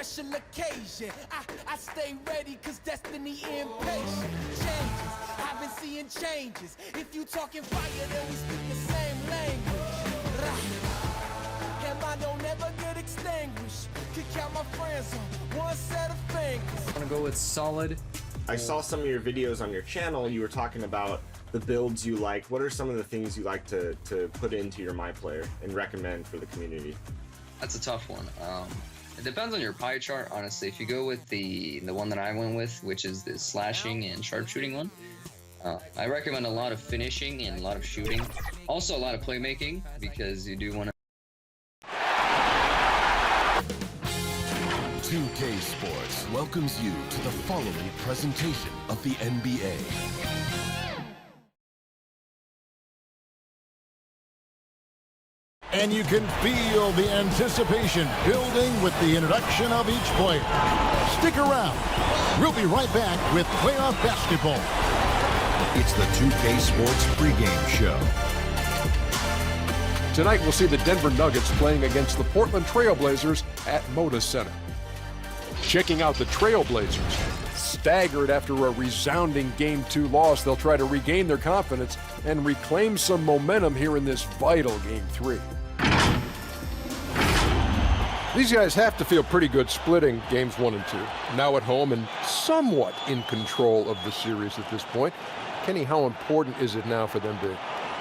special occasion. I stay ready cause destiny impatient. Changes, I've been seeing changes. If you talking fire, then we speak the same language. And I don't ever get extinguished. Could count my friends on one set of fingers. I'm gonna go with solid. I saw some of your videos on your channel. You were talking about the builds you like. What are some of the things you like to put into your My Player and recommend for the community? That's a tough one. It depends on your pie chart, honestly. If you go with the one that I went with, which is the slashing and sharpshooting one, I recommend a lot of finishing and a lot of shooting. Also a lot of playmaking, because you do want to. 2K Sports welcomes you to the following presentation of the NBA. And you can feel the anticipation building with the introduction of each player. Stick around. We'll be right back with playoff basketball. It's the 2K Sports pregame show. Tonight we'll see the Denver Nuggets playing against the Portland Trail Blazers at Moda Center. Checking out the Trail Blazers. Staggered after a resounding Game 2 loss, they'll try to regain their confidence and reclaim some momentum here in this vital Game 3. These guys have to feel pretty good splitting Games 1 and 2. Now at home and somewhat in control of the series at this point. Kenny, how important is it now for them to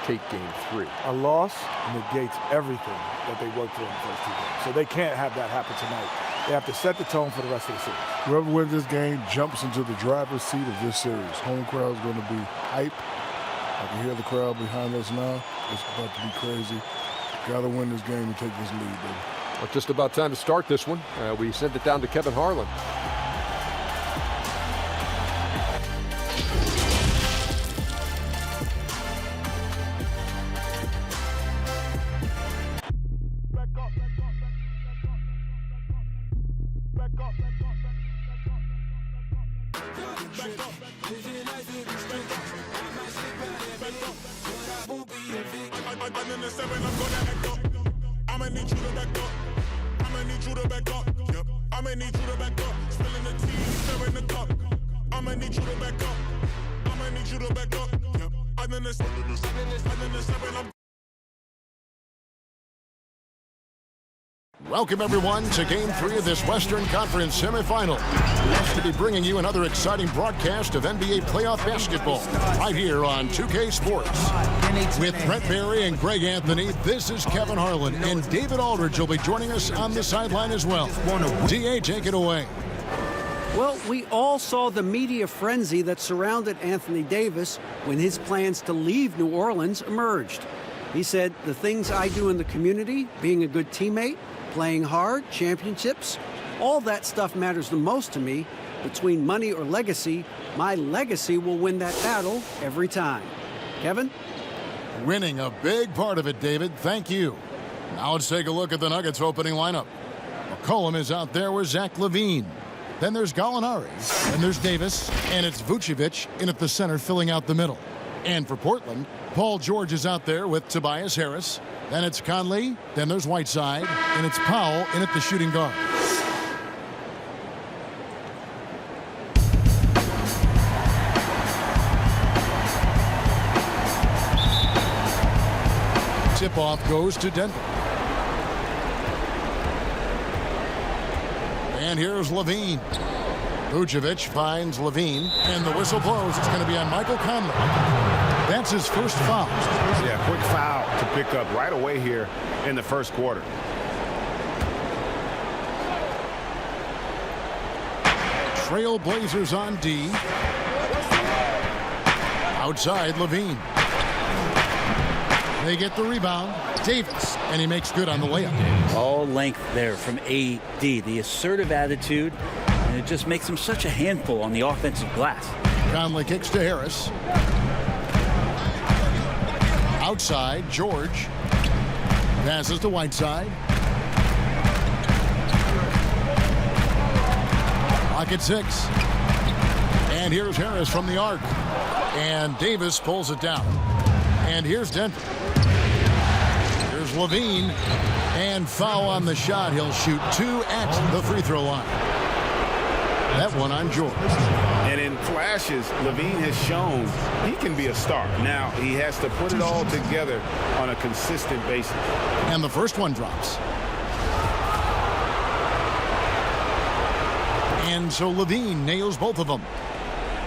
take Game 3? A loss negates everything that they worked for in the first 2 games. So they can't have that happen tonight. They have to set the tone for the rest of the series. Whoever wins this game jumps into the driver's seat of this series. Home crowd is going to be hype. I can hear the crowd behind us now. It's about to be crazy. Got to win this game and take this lead, baby. Well, just about time to start this one. We sent it down to Kevin Harlan. Welcome, everyone, to Game 3 of this Western Conference semifinal. Blessed to be bringing you another exciting broadcast of NBA playoff basketball right here on 2K Sports. With Brett Barry and Greg Anthony, this is Kevin Harlan, and David Aldridge will be joining us on the sideline as well. DA, take it away. Well, we all saw the media frenzy that surrounded Anthony Davis when his plans to leave New Orleans emerged. He said, "The things I do in the community, being a good teammate, playing hard, championships, all that stuff matters the most to me. Between money or legacy, my legacy will win that battle every time." Kevin? Winning a big part of it, David. Thank you. Now let's take a look at the Nuggets opening lineup. McCollum is out there with Zach LaVine. Then there's Gallinari. Then there's Davis. And it's Vucevic in at the center filling out the middle. And for Portland, Paul George is out there with Tobias Harris. Then it's Conley. Then there's Whiteside. And it's Powell in at the shooting guard. Tip-off goes to Denver. And here's LaVine. Vucevic finds LaVine, and the whistle blows. It's going to be on Michael Conley. That's his first foul. Yeah, quick foul to pick up right away here in the first quarter. Trail Blazers on D. Outside, LaVine. They get the rebound. Davis, and he makes good on the layup. All length there from AD. The assertive attitude, and it just makes him such a handful on the offensive glass. Conley kicks to Harris. Outside, George. Passes to Whiteside. Clock at 6. And here's Harris from the arc. And Davis pulls it down. And here's Denver. Here's Here's Levine. And foul on the shot. He'll shoot 2 at the free throw line. That one on George. And in flashes, Levine has shown he can be a star. Now, he has to put it all together on a consistent basis. And the first one drops. And so Levine nails both of them.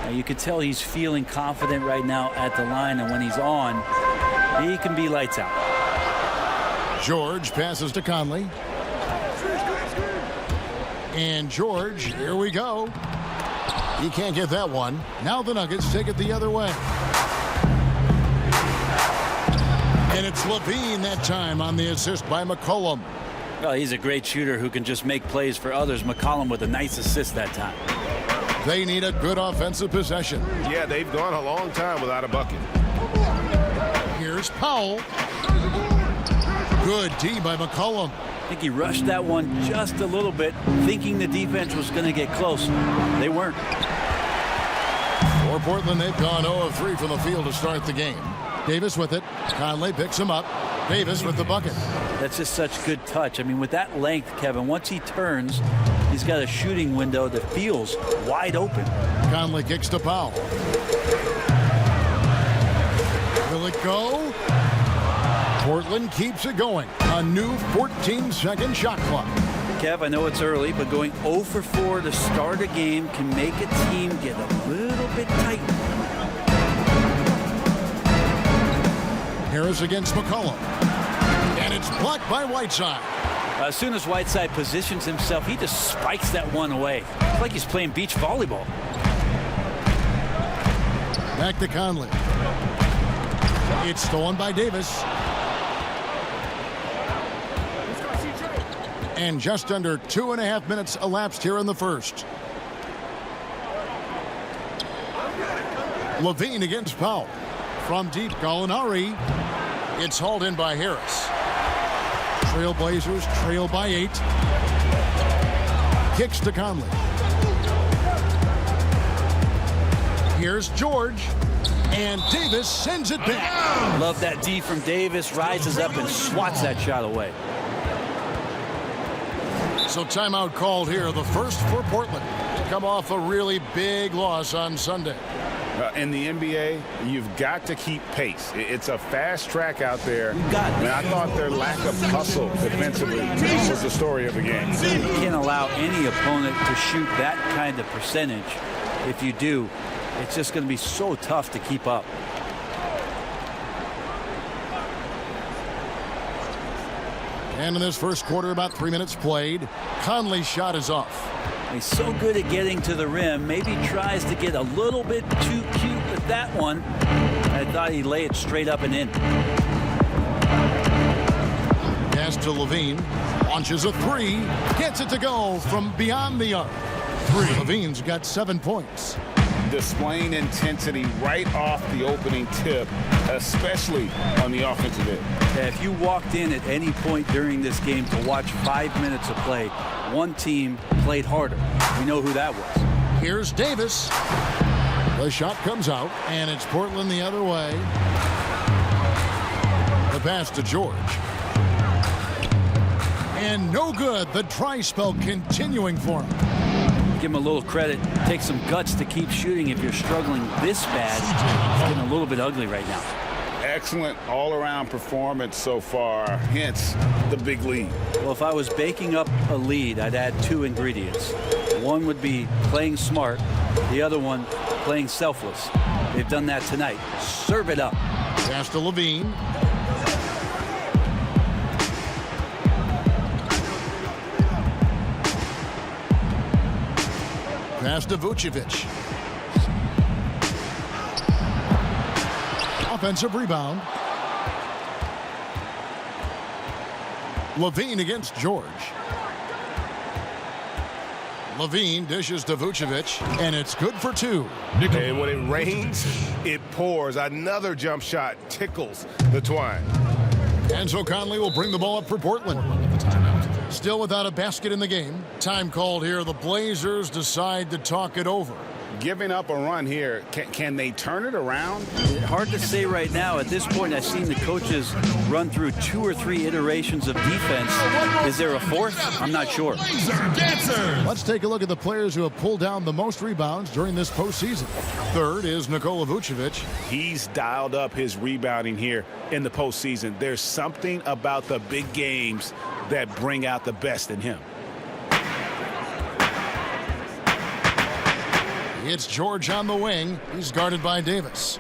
Now you can tell he's feeling confident right now at the line, and when he's on, he can be lights out. George passes to Conley. And George, here we go. He can't get that one. Now the Nuggets take it the other way. And it's Levine that time on the assist by McCollum. Well, he's a great shooter who can just make plays for others. McCollum with a nice assist that time. They need a good offensive possession. Yeah, they've gone a long time without a bucket. Here's Powell. Good D by McCollum. I think he rushed that one just a little bit, thinking the defense was going to get close. They weren't. For Portland, they've gone 0 of 3 from the field to start the game. Davis with it. Conley picks him up. Davis with the bucket. That's just such good touch. I mean, with that length, Kevin, once he turns, he's got a shooting window that feels wide open. Conley kicks to Powell. Will it go? Portland keeps it going. A new 14-second shot clock. Kev, I know it's early, but going 0 for 4 to start a game can make a team get a little bit tight. Harris against McCollum. And it's blocked by Whiteside. As soon as Whiteside positions himself, he just spikes that one away. It's like he's playing beach volleyball. Back to Conley. It's stolen by Davis. And just under 2.5 minutes elapsed here in the first. Levine against Powell. From deep, Gallinari. It's hauled in by Harris. Trailblazers trail by 8. Kicks to Conley. Here's George. And Davis sends it back. Love that D from Davis. Rises up and swats that shot away. So timeout called here, the first for Portland. They come off a really big loss on Sunday. In the NBA, you've got to keep pace. It's a fast track out there. And I thought their lack of hustle defensively was the story of the game. You can't allow any opponent to shoot that kind of percentage. If you do, it's just going to be so tough to keep up. And in this first quarter, about 3 minutes played. Conley's shot is off. He's so good at getting to the rim. Maybe tries to get a little bit too cute with that one. I thought he'd lay it straight up and in. Pass to Levine. Launches a 3. Gets it to go from beyond the arc. 3. Levine's got 7 points. Displaying intensity right off the opening tip, especially on the offensive end. Yeah, if you walked in at any point during this game to watch 5 minutes of play, one team played harder. We know who that was. Here's Davis. The shot comes out, and it's Portland the other way. The pass to George. And no good. The dry spell continuing for him. Give him a little credit. Take some guts to keep shooting if you're struggling this bad. It's getting a little bit ugly right now. Excellent all-around performance so far, hence the big lead. Well, if I was baking up a lead, I'd add 2 ingredients. One would be playing smart. The other one, playing selfless. They've done that tonight. Serve it up. Pass to Levine. Pass to Vucevic. Offensive rebound. Levine against George. Levine dishes to Vucevic, and it's good for 2. And when it rains, it pours. Another jump shot tickles the twine. And so Conley will bring the ball up for Portland. Still without a basket in the game. Time called here. The Blazers decide to talk it over. giving up a run here. Can they turn it around? Hard to say right now. At this point, I've seen the coaches run through 2 or 3 iterations of defense. Is there a fourth? I'm not sure. Let's take a look at the players who have pulled down the most rebounds during this postseason. Third is Nikola Vucevic. He's dialed up his rebounding here in the postseason. There's something about the big games that bring out the best in him. It's George on the wing. He's guarded by Davis.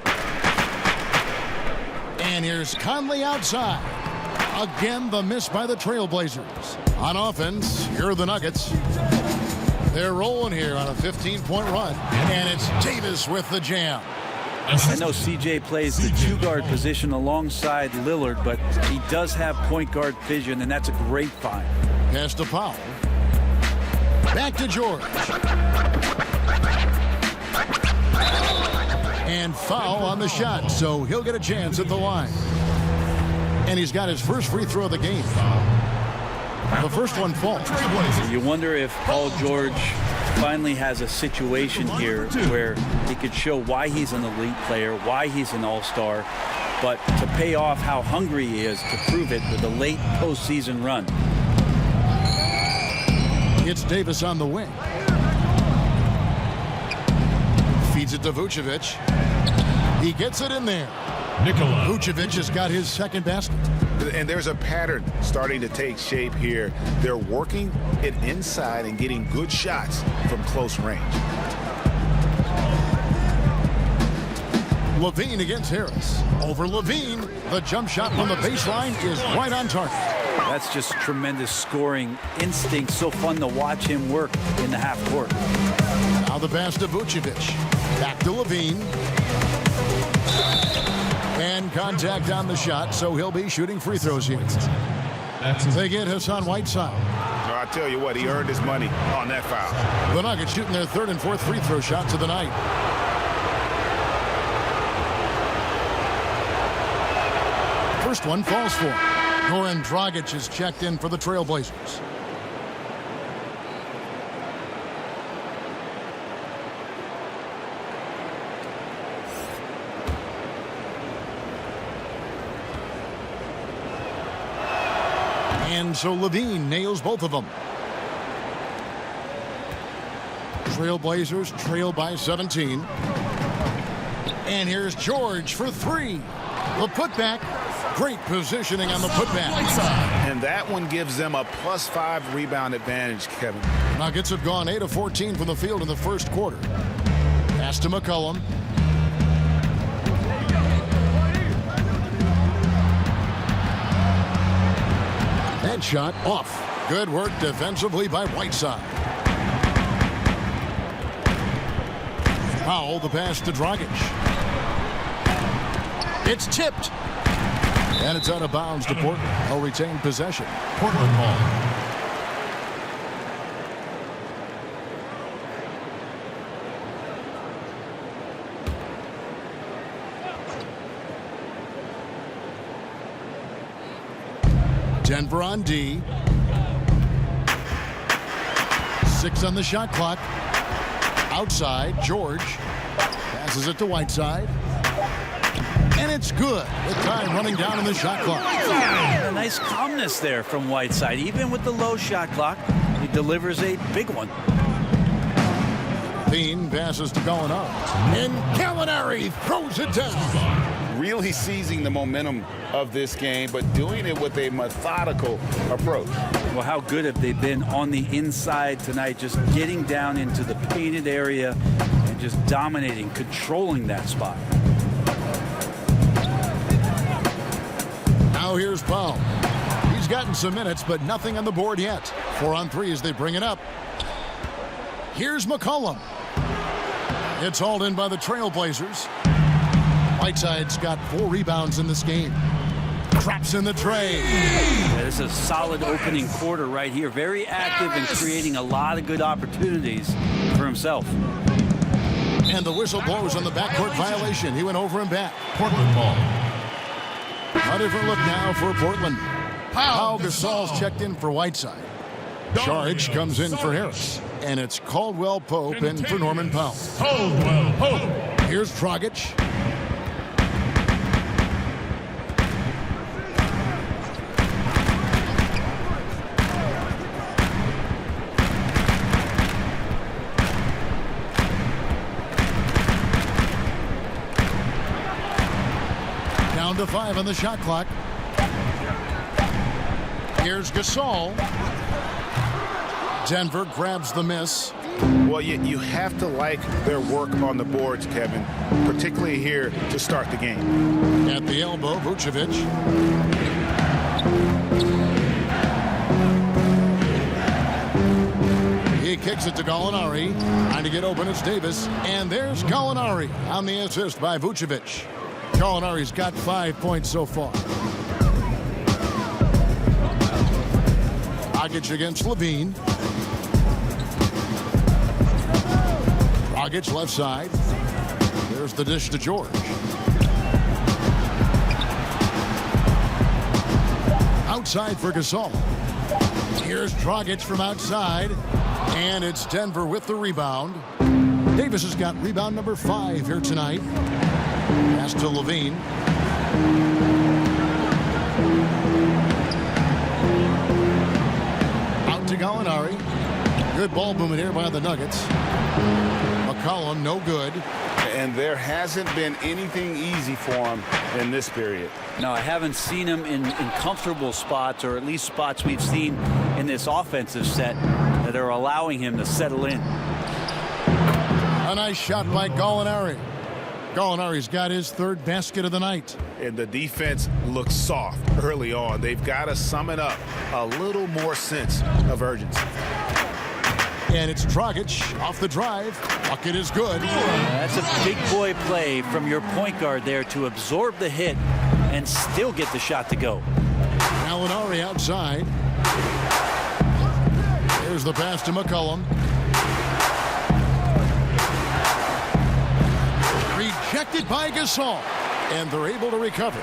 And here's Conley outside. Again, the miss by the Trailblazers. On offense, here are the Nuggets. They're rolling here on a 15-point run. And it's Davis with the jam. I know CJ plays the 2-guard position alongside Lillard, but he does have point guard vision, and that's a great find. Pass to Powell. Back to George. And foul on the shot, so he'll get a chance at the line. And he's got his first free throw of the game. The first one falls. You wonder if Paul George finally has a situation here where he could show why he's an elite player, why he's an all-star, but to pay off how hungry he is to prove it with a late postseason run. It's Davis on the wing. Feeds it to Vucevic. He gets it in there. Vucevic has got his second basket. And there's a pattern starting to take shape here. They're working it inside and getting good shots from close range. Levine against Harris. Over Levine. The jump shot from the baseline is right on target. That's just tremendous scoring instinct. So fun to watch him work in the half court. Now the pass to Vucevic. Back to Levine. And contact on the shot, so he'll be shooting free throws here. They get Hassan Whiteside. I tell you what, he earned his money on that foul. The Nuggets shooting their third and fourth free throw shots of the night. First one falls for him. Goran Dragic is checked in for the Trailblazers. And so Levine nails both of them. Trailblazers trail by 17. And here's George for 3. The putback. Great positioning on the putback. And that one gives them a +5 rebound advantage, Kevin. Nuggets have gone 8 of 14 from the field in the first quarter. Pass to McCollum. That shot off. Good work defensively by Whiteside. Powell, the pass to Dragic. It's tipped. And it's out of bounds to Portland. They'll retain possession. Portland ball. Denver on D. 6 on the shot clock. Outside, George passes it to Whiteside. And it's good with time running down in the shot clock. A nice calmness there from Whiteside. Even with the low shot clock, he delivers a big one. Bean passes to Gallinari. And Gallinari throws it down. Really seizing the momentum of this game, but doing it with a methodical approach. Well, how good have they been on the inside tonight, just getting down into the painted area and just dominating, controlling that spot. Now here's Powell. He's gotten some minutes, but nothing on the board yet. 4 on 3 as they bring it up. Here's McCollum. It's hauled in by the Trailblazers. Whiteside's got 4 rebounds in this game. Traps in the tray. Yeah, this is a solid opening quarter right here. Very active and creating a lot of good opportunities for himself. And the whistle blows on the backcourt violation. He went over and back. Portland ball. A different look now for Portland. Pau Gasol's checked in for Whiteside. Charge comes in for Harris. And it's Caldwell Pope in for Norman Powell. Caldwell Pope. Here's Dragic. Down to 5 on the shot clock. Here's Gasol. Denver grabs the miss. Well, you have to like their work on the boards, Kevin, particularly here to start the game. At the elbow, Vucevic. He kicks it to Gallinari. Trying to get open, it's Davis. And there's Gallinari on the assist by Vucevic. Gallinari's got 5 points so far. Dragic against Levine. Dragic left side. There's the dish to George. Outside for Gasol. Here's Dragic from outside. And it's Denver with the rebound. Davis has got rebound number 5 here tonight. Pass to Levine. Out to Gallinari. Good ball movement here by the Nuggets. McCollum, no good. And there hasn't been anything easy for him in this period. No, I haven't seen him in comfortable spots, or at least spots we've seen in this offensive set that are allowing him to settle in. A nice shot by Gallinari. Gallinari's got his 3rd basket of the night. And the defense looks soft early on. They've got to sum it up. A little more sense of urgency. And it's Dragic off the drive. Bucket is good. That's a big boy play from your point guard there to absorb the hit and still get the shot to go. Gallinari outside. Here's the pass to McCollum. Rejected by Gasol. And they're able to recover.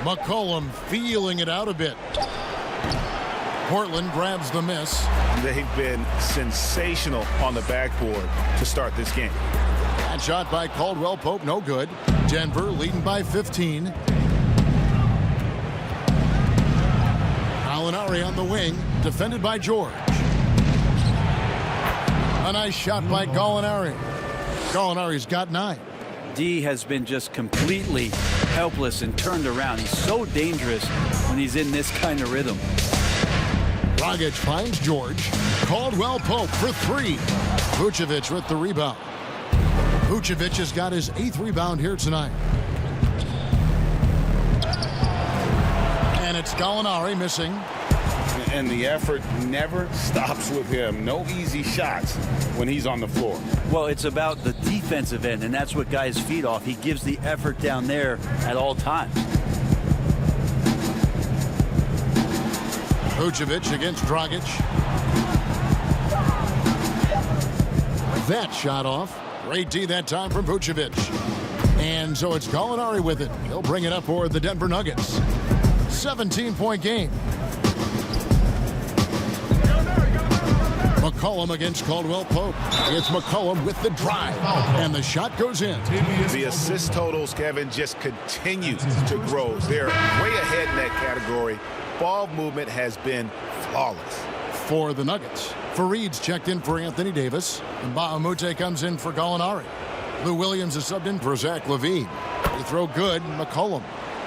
McCollum feeling it out a bit. Portland grabs the miss. They've been sensational on the backboard to start this game. That shot by Caldwell Pope, no good. Denver leading by 15. Gallinari on the wing, defended by George. A nice shot by Gallinari. Gallinari's got 9. D has been just completely helpless and turned around. He's so dangerous when he's in this kind of rhythm. Dragic finds George. Caldwell Pope for 3. Vucevic with the rebound. Vucevic has got his 8th rebound here tonight. And it's Gallinari missing. And the effort never stops with him. No easy shots when he's on the floor. Well, it's about the defensive end, and that's what guys feed off. He gives the effort down there at all times. Vucevic against Dragic. That shot off. Great D that time from Vucevic. And so it's Gallinari with it. He'll bring it up for the Denver Nuggets. 17-point game. McCollum against Caldwell Pope. It's McCollum with the drive. And the shot goes in. The assist totals, Kevin, just continue to grow. They're way ahead in that category. Ball movement has been flawless. For the Nuggets, Fareed's checked in for Anthony Davis. And Bahamute comes in for Gallinari. Lou Williams is subbed in for Zach LaVine. They throw good, McCollum.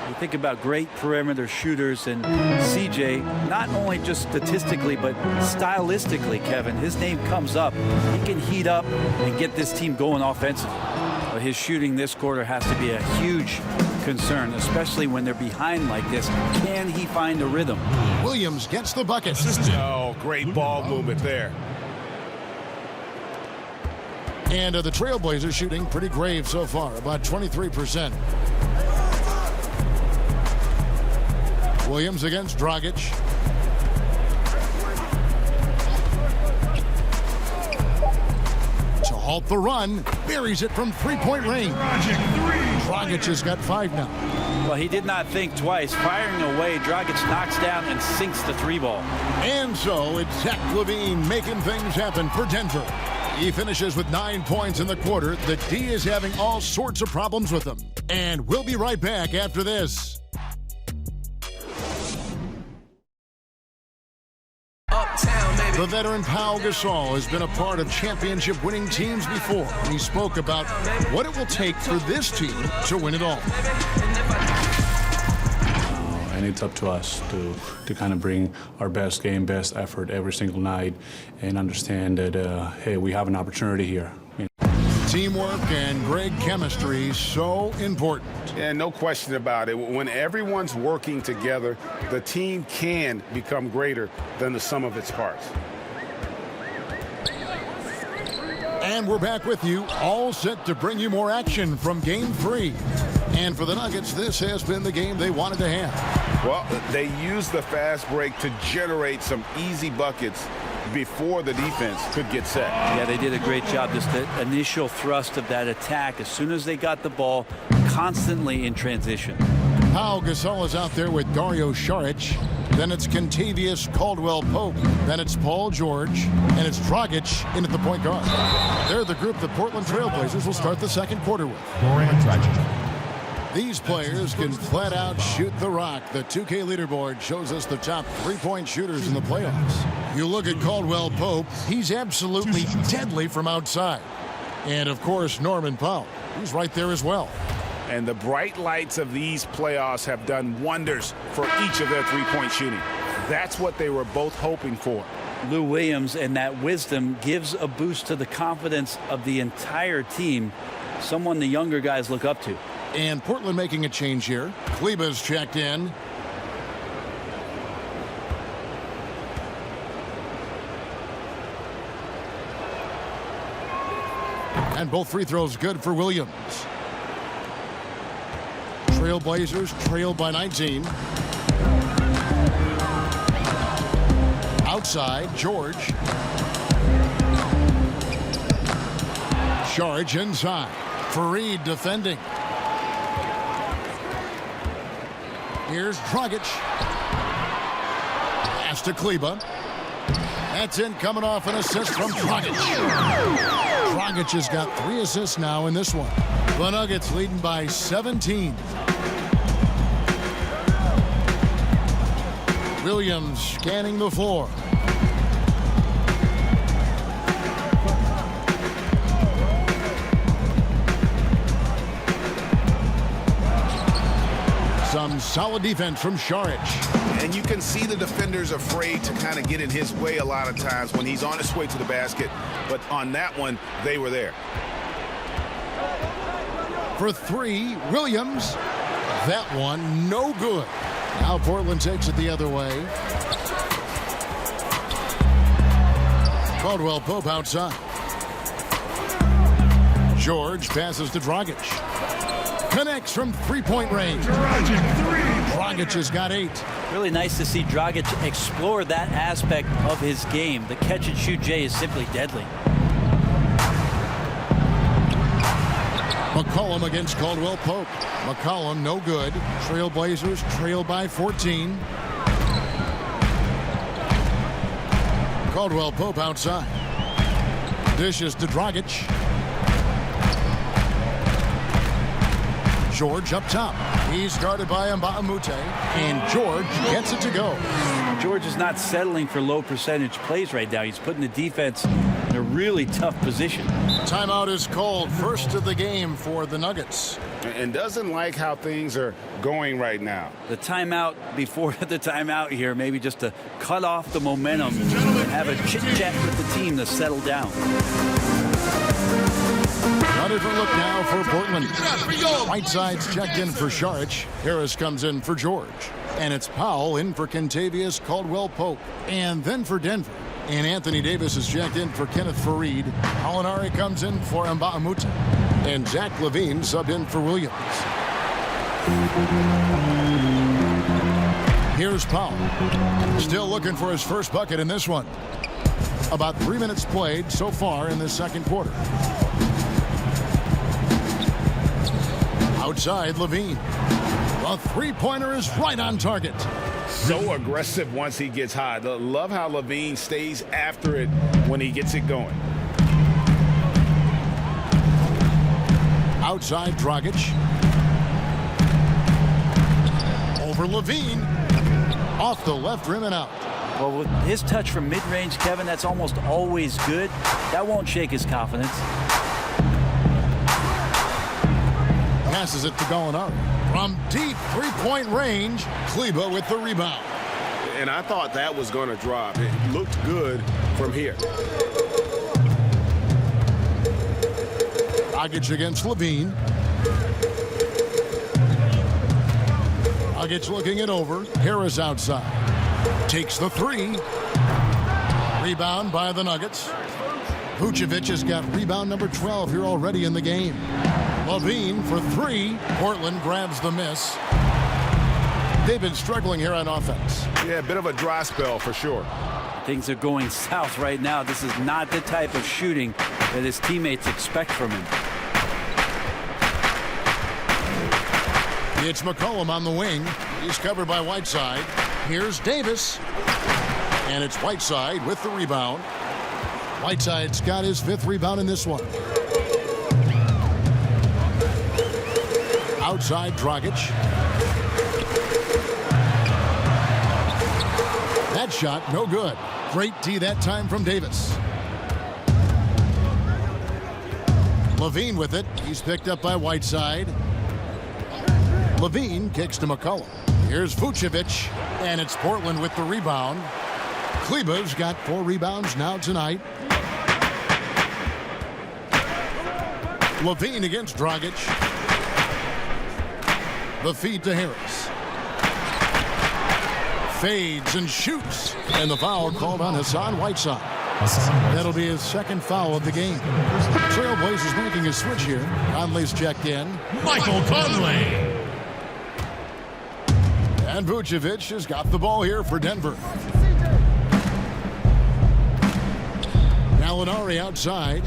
You think about great perimeter shooters, and CJ, not only just statistically, but stylistically, Kevin, his name comes up. He can heat up and get this team going offensively. But his shooting this quarter has to be a huge concern, especially when they're behind like this. Can he find a rhythm? Williams gets the bucket. Oh, great ball movement there. And the Trailblazers shooting pretty grave so far, about 23%. Williams against Dragic. To halt the run, buries it from 3-point range. Dragic has got 5 now. Well, he did not think twice. Firing away, Dragic knocks down and sinks the 3-ball. And so it's Zach LaVine making things happen for Denver. He finishes with 9 points in the quarter. The D is having all sorts of problems with him. And we'll be right back after this. The veteran Pau Gasol has been a part of championship-winning teams before. He spoke about what it will take for this team to win it all. And it's up to us to kind of bring our best game, best effort every single night and understand that, hey, we have an opportunity here. Teamwork and great chemistry, so important. Yeah, no question about it. When everyone's working together, the team can become greater than the sum of its parts. And we're back with you, all set to bring you more action from Game 3. And for the Nuggets, this has been the game they wanted to have. Well, they used the fast break to generate some easy buckets before the defense could get set. Yeah, they did a great job. Just the initial thrust of that attack, as soon as they got the ball, constantly in transition. Pau Gasol is out there with Dario Saric. Then it's Kentavious Caldwell-Pope. Then it's Paul George. And it's Dragic in at the point guard. They're the group the Portland Trailblazers will start the second quarter with. These players can flat out shoot the rock. The 2K leaderboard shows us the top three-point shooters in the playoffs. You look at Caldwell-Pope, he's absolutely deadly from outside. And, of course, Norman Powell, he's right there as well. And the bright lights of these playoffs have done wonders for each of their three-point shooting. That's what they were both hoping for. Lou Williams and that wisdom gives a boost to the confidence of the entire team, someone the younger guys look up to. And Portland making a change here. Kleba's checked in. And both free throws good for Williams. Trailblazers trailed by 19. Outside, George. Charge inside. Fareed defending. Here's Dragic. Pass to Kleba. That's in, coming off an assist from Dragic. Dragic has got 3 assists now in this one. The Nuggets leading by 17. Williams scanning the floor. Some solid defense from Saric. And you can see the defenders afraid to kind of get in his way a lot of times when he's on his way to the basket. But on that one, they were there. For 3, Williams. That one, no good. Now Portland takes it the other way. Caldwell-Pope outside. George passes to Dragic. Connects from three-point range. Dragic has got 8. Really nice to see Dragic explore that aspect of his game. The catch-and-shoot J is simply deadly. McCollum against Caldwell-Pope. McCollum no good. Trailblazers trail by 14. Caldwell-Pope outside. Dishes to Dragic. George up top. He's guarded by Mbamute, and George gets it to go. George is not settling for low percentage plays right now. He's putting the defense in a really tough position. Timeout is called, first of the game for the Nuggets. And doesn't like how things are going right now. The timeout before the timeout here, maybe just to cut off the momentum and have a chit-chat with the team to settle down. A different look now for Portland. Whiteside's checked in for Saric. Harris comes in for George. And it's Powell in for Kentavious Caldwell-Pope. And then for Denver. And Anthony Davis is checked in for Kenneth Fareed. Alinari comes in for Mbamute. And Zach LaVine subbed in for Williams. Here's Powell. Still looking for his first bucket in this one. About 3 minutes played so far in this second quarter. Outside, LaVine. The three-pointer is right on target. So aggressive once he gets high. Love how Levine stays after it when he gets it going. Outside Dragic. Over Levine. Off the left rim and out. Well, with his touch from mid-range, Kevin, that's almost always good. That won't shake his confidence. Passes it to Gallinari. From deep three-point range, Kleba with the rebound. And I thought that was going to drop. It looked good from here. Dragic against Levine. Dragic looking it over. Harris outside. Takes the three. Rebound by the Nuggets. Vucevic has got rebound number 12 here already in the game. Levine for three. Portland grabs the miss. They've been struggling here on offense. Yeah, a bit of a dry spell for sure. Things are going south right now. This is not the type of shooting that his teammates expect from him. It's McCollum on the wing. He's covered by Whiteside. Here's Davis. And it's Whiteside with the rebound. Whiteside's got his 5th rebound in this one. Outside Dragic. That shot, no good. Great D that time from Davis. Levine with it. He's picked up by Whiteside. Levine kicks to McCollum. Here's Vucevic, and it's Portland with the rebound. Kleba's got 4 rebounds now tonight. Levine against Dragic. The feed to Harris. Fades and shoots. And the foul called on Hassan Whiteside. That'll be his 2nd foul of the game. Trailblazers making a switch here. Conley's checked in. Michael Conley. And Vucevic has got the ball here for Denver. Gallinari outside.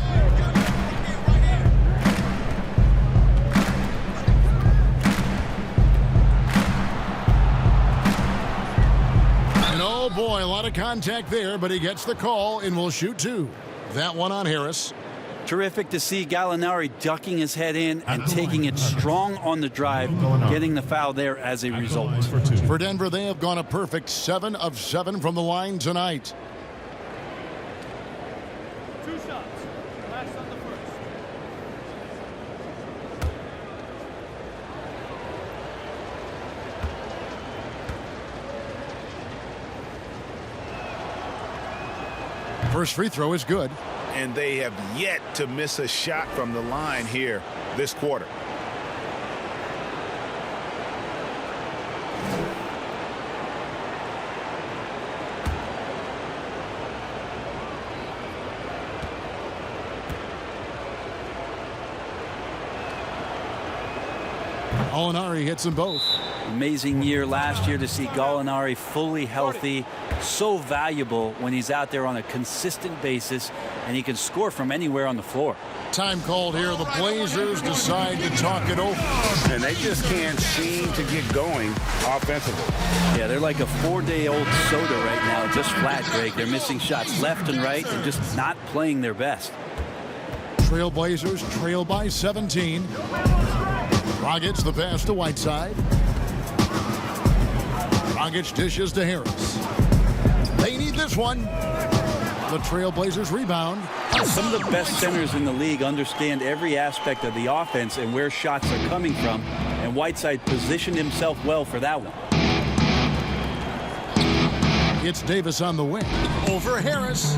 And oh boy, a lot of contact there, but he gets the call and will shoot 2. That one on Harris. Terrific to see Gallinari ducking his head in and taking it strong on the drive, getting the foul there as a result. For Denver, they have gone a perfect 7 of 7 from the line tonight. 2 shots. Last on the first. First free throw is good. And they have yet to miss a shot from the line here this quarter. Gallinari hits them both. Amazing year last year to see Gallinari fully healthy. So valuable when he's out there on a consistent basis, and he can score from anywhere on the floor. Time called here. The Blazers decide to talk it over. And they just can't seem to get going offensively. Yeah, they're like a 4-day-old soda right now, just flat, Greg. They're missing shots left and right and just not playing their best. Trailblazers trail by 17. Dragic the pass to Whiteside. Dragic dishes to Harris. They need this one. The Trailblazers rebound. Some of the best centers in the league understand every aspect of the offense and where shots are coming from, and Whiteside positioned himself well for that one. It's Davis on the wing. Over Harris.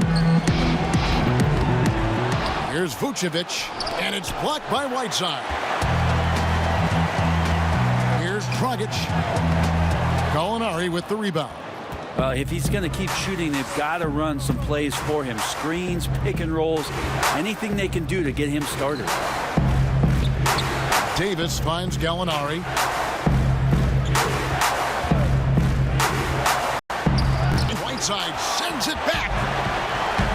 Here's Vucevic, and it's blocked by Whiteside. Here's Dragic. Gallinari with the rebound. If he's going to keep shooting, they've got to run some plays for him. Screens, pick and rolls, anything they can do to get him started. Davis finds Gallinari. Whiteside sends it back.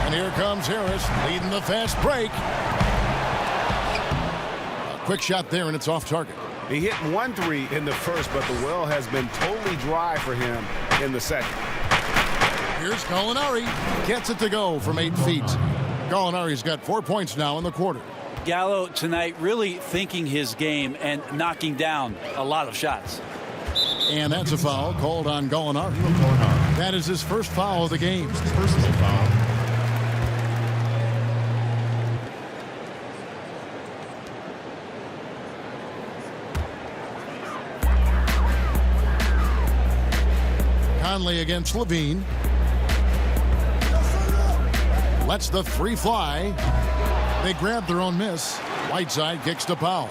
And here comes Harris leading the fast break. A quick shot there, and it's off target. He hit 1 3 in the first, but the well has been totally dry for him in the second. Here's Gallinari. Gets it to go from 8 feet. Gallinari's got 4 points now in the quarter. Gallo tonight really thinking his game and knocking down a lot of shots. And that's a foul called on Gallinari. That is his first foul of the game. Personal foul. Conley against Levine. Lets the 3 fly. They grab their own miss. Whiteside kicks to Powell.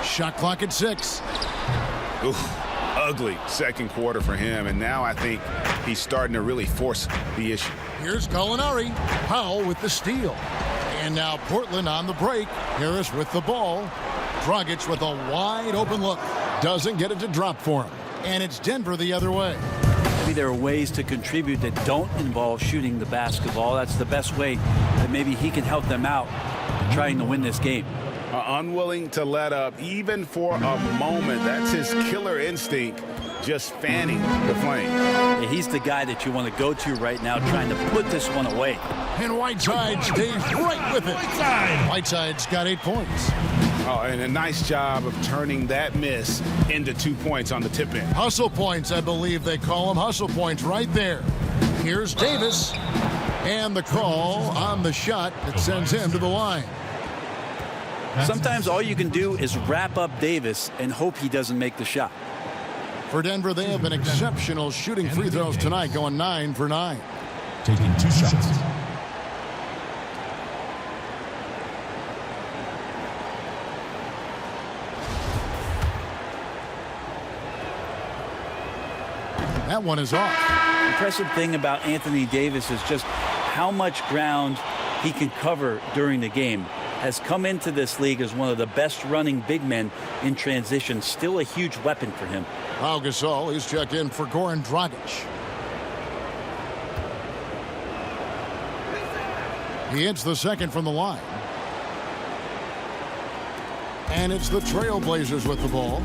Shot clock at 6. Oof, ugly second quarter for him, and now I think he's starting to really force the issue. Here's Gallinari. Powell with the steal. And now Portland on the break. Harris with the ball. Dragic with a wide open look. Doesn't get it to drop for him. And it's Denver the other way. Maybe there are ways to contribute that don't involve shooting the basketball. That's the best way that maybe he can help them out in trying to win this game. Unwilling to let up even for a moment. That's his killer instinct, just fanning the flame. Yeah, he's the guy that you want to go to right now, trying to put this one away. And Whiteside stays right with it. Whiteside's got 8 points. Oh, and a nice job of turning that miss into 2 points on the tip in. Hustle points, I believe they call them. Hustle points right there. Here's Davis. And the call on the shot that sends him to the line. Sometimes all you can do is wrap up Davis and hope he doesn't make the shot. For Denver, they have been exceptional shooting free throws tonight, going 9 for 9. Taking 2 shots. That one is off. The impressive thing about Anthony Davis is just how much ground he can cover during the game. Has come into this league as one of the best running big men in transition. Still a huge weapon for him. Pau Gasol, he's checked in for Goran Dragic. He hits the second from the line. And it's the Trailblazers with the ball,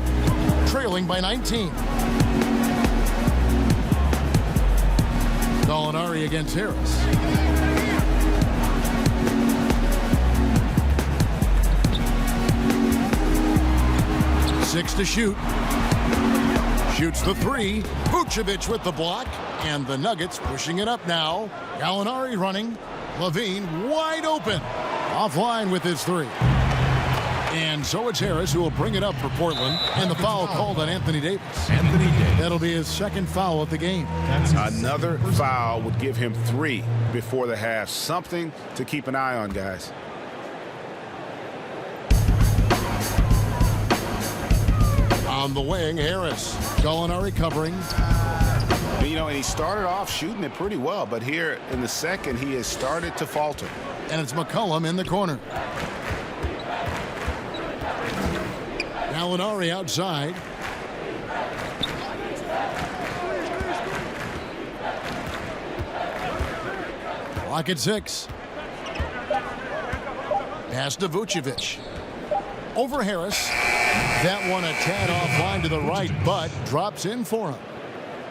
trailing by 19. Gallinari against Harris. Six to shoot. Shoots the 3. Vucevic with the block. And the Nuggets pushing it up now. Gallinari running. Levine wide open. Offline with his 3. And so it's Harris who will bring it up for Portland. And the foul called on Anthony Davis. That'll be his second foul of the game. Another foul would give him 3 before the half. Something to keep an eye on, guys. On the wing, Harris. Gallinari covering. You know, and he started off shooting it pretty well, but here in the second, he has started to falter. And it's McCollum in the corner. Gallinari outside. Clock at 6. Pass to Vucevic. Over Harris. That one a tad offline to the right, but drops in for him.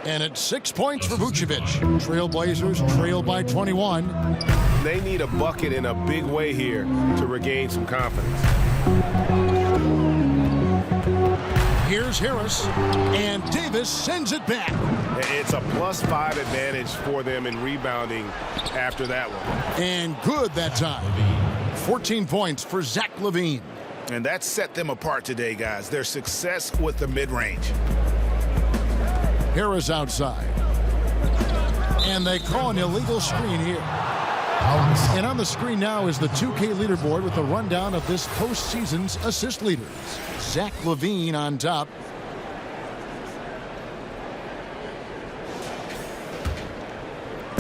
And it's 6 points for Vucevic. Trailblazers trail by 21. They need a bucket in a big way here to regain some confidence. Here's Harris, and Davis sends it back. It's a +5 advantage for them in rebounding after that one. And good that time. 14 points for Zach LaVine. And that set them apart today, guys. Their success with the mid-range. Harris outside. And they call an illegal screen here. And on the screen now is the 2K leaderboard with the rundown of this postseason's assist leaders. Zach LaVine on top.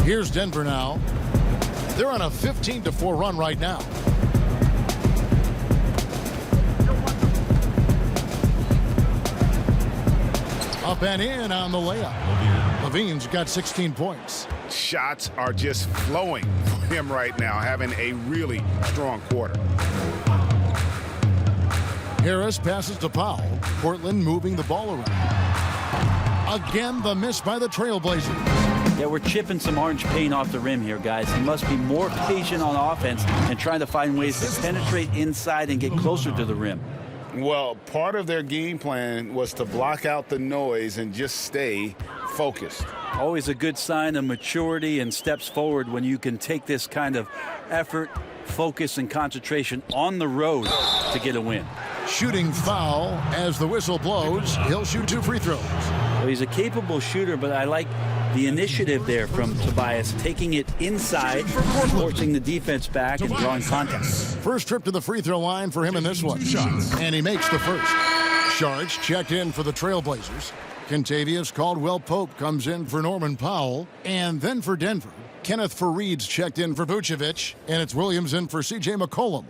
Here's Denver now. They're on a 15-4 run right now. Up and in on the layup. LaVine's got 16 points. shots are just flowing for him right now, having a really strong quarter. Harris passes to Powell. Portland moving the ball around. Again, the miss by the Trailblazers. Yeah, we're chipping some orange paint off the rim here, guys. He must be more patient on offense and trying to find ways to penetrate inside and get closer to the rim. Well, part of their game plan was to block out the noise and just stay focused. Always a good sign of maturity and steps forward when you can take this kind of effort, focus, and concentration on the road to get a win. Shooting foul as the whistle blows. He'll shoot 2 free throws. Well, he's a capable shooter, but I like the initiative there from Tobias, taking it inside, forcing the defense back and drawing contact. First trip to the free throw line for him in this one. And he makes the first. Sharks checked in for the Trailblazers. Kentavious Caldwell-Pope comes in for Norman Powell. And then for Denver, Kenneth Faried's checked in for Vucevic. And it's Williams in for C.J. McCollum.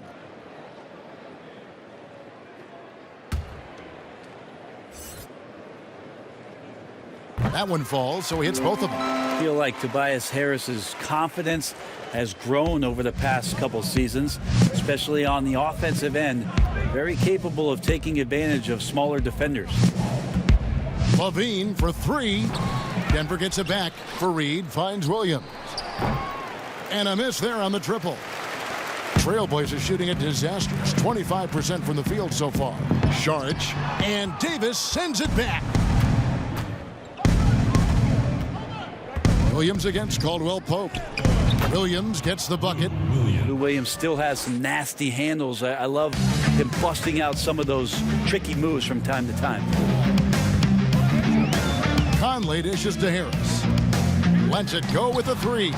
That one falls, so he hits both of them. I feel like Tobias Harris's confidence has grown over the past couple seasons, especially on the offensive end. Very capable of taking advantage of smaller defenders. Levine for 3. Denver gets it back. Faried finds Williams. And a miss there on the triple. Trailblazers shooting a disastrous 25% from the field so far. Sharge and Davis sends it back. Williams against Caldwell-Pope. Williams gets the bucket. Lou Williams still has some nasty handles. I love him busting out some of those tricky moves from time to time. Conley dishes to Harris. Lets it go with a 3.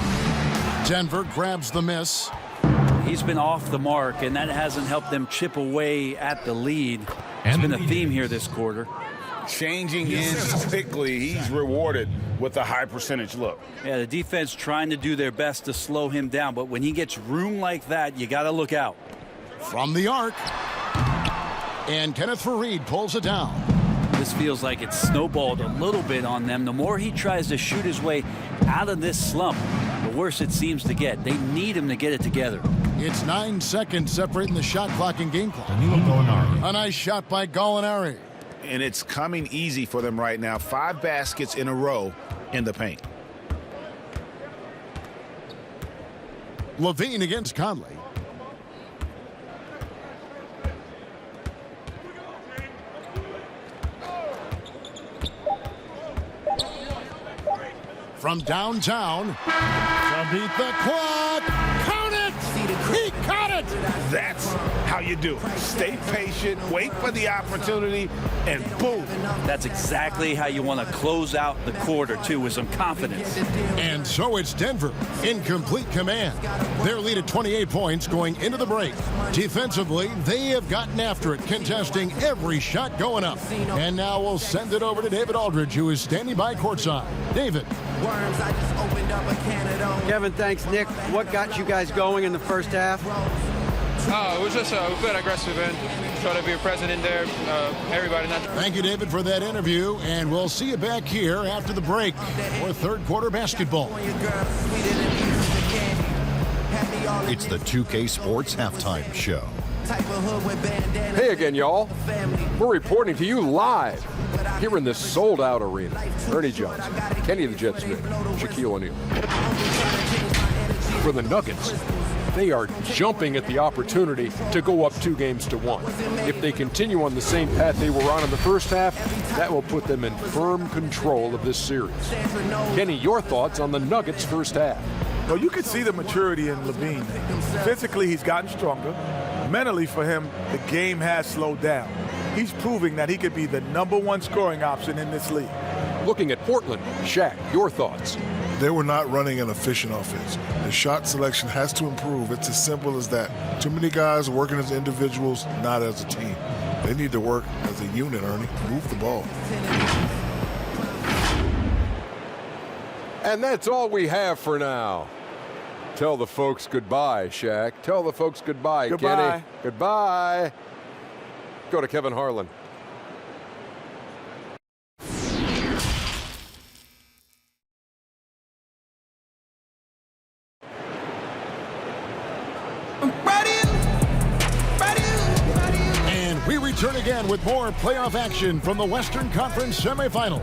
Denver grabs the miss. He's been off the mark, and that hasn't helped them chip away at the lead. It's been a theme here this quarter. Changing ends quickly, he's rewarded with a high percentage look. Yeah, the defense trying to do their best to slow him down, but when he gets room like that, you got to look out. From the arc. And Kenneth Faried pulls it down. This feels like it's snowballed a little bit on them. The more he tries to shoot his way out of this slump, the worse it seems to get. They need him to get it together. It's 9 seconds separating the shot clock and game clock. A nice shot by Gallinari. And it's coming easy for them right now. 5 baskets in a row in the paint. Levine against Conley. From downtown, to beat the clock. Count it! He caught it! That's how you do it. Stay patient, wait for the opportunity, and boom. That's exactly how you want to close out the quarter, too, with some confidence. And so it's Denver in complete command. Their lead at 28 points going into the break. Defensively, they have gotten after it, contesting every shot going up. And now we'll send it over to David Aldridge, who is standing by courtside. David. Kevin, thanks, Nick. What got you guys going in the first half? It was just a bit aggressive and try to be present in there. Everybody. Thank you, David, for that interview, and we'll see you back here after the break for third quarter basketball. It's the 2K Sports Halftime Show. Hey again, y'all. We're reporting to you live here in this sold-out arena. Ernie Johnson, Kenny the Jet Smith, Shaquille O'Neal. For the Nuggets, they are jumping at the opportunity to go up 2-1. If they continue on the same path they were on in the first half, that will put them in firm control of this series. Kenny, your thoughts on the Nuggets' first half? Well, you can see the maturity in Levine. Physically, he's gotten stronger. Mentally, for him, the game has slowed down. He's proving that he could be the #1 scoring option in this league. Looking at Portland, Shaq, your thoughts? They were not running an efficient offense. The shot selection has to improve. It's as simple as that. Too many guys working as individuals, not as a team. They need to work as a unit, Ernie. Move the ball. And that's all we have for now. Tell the folks goodbye, Shaq. Tell the folks goodbye, Goodbye. Kenny. Goodbye. Go to Kevin Harlan. return again with more playoff action from the Western Conference semifinal.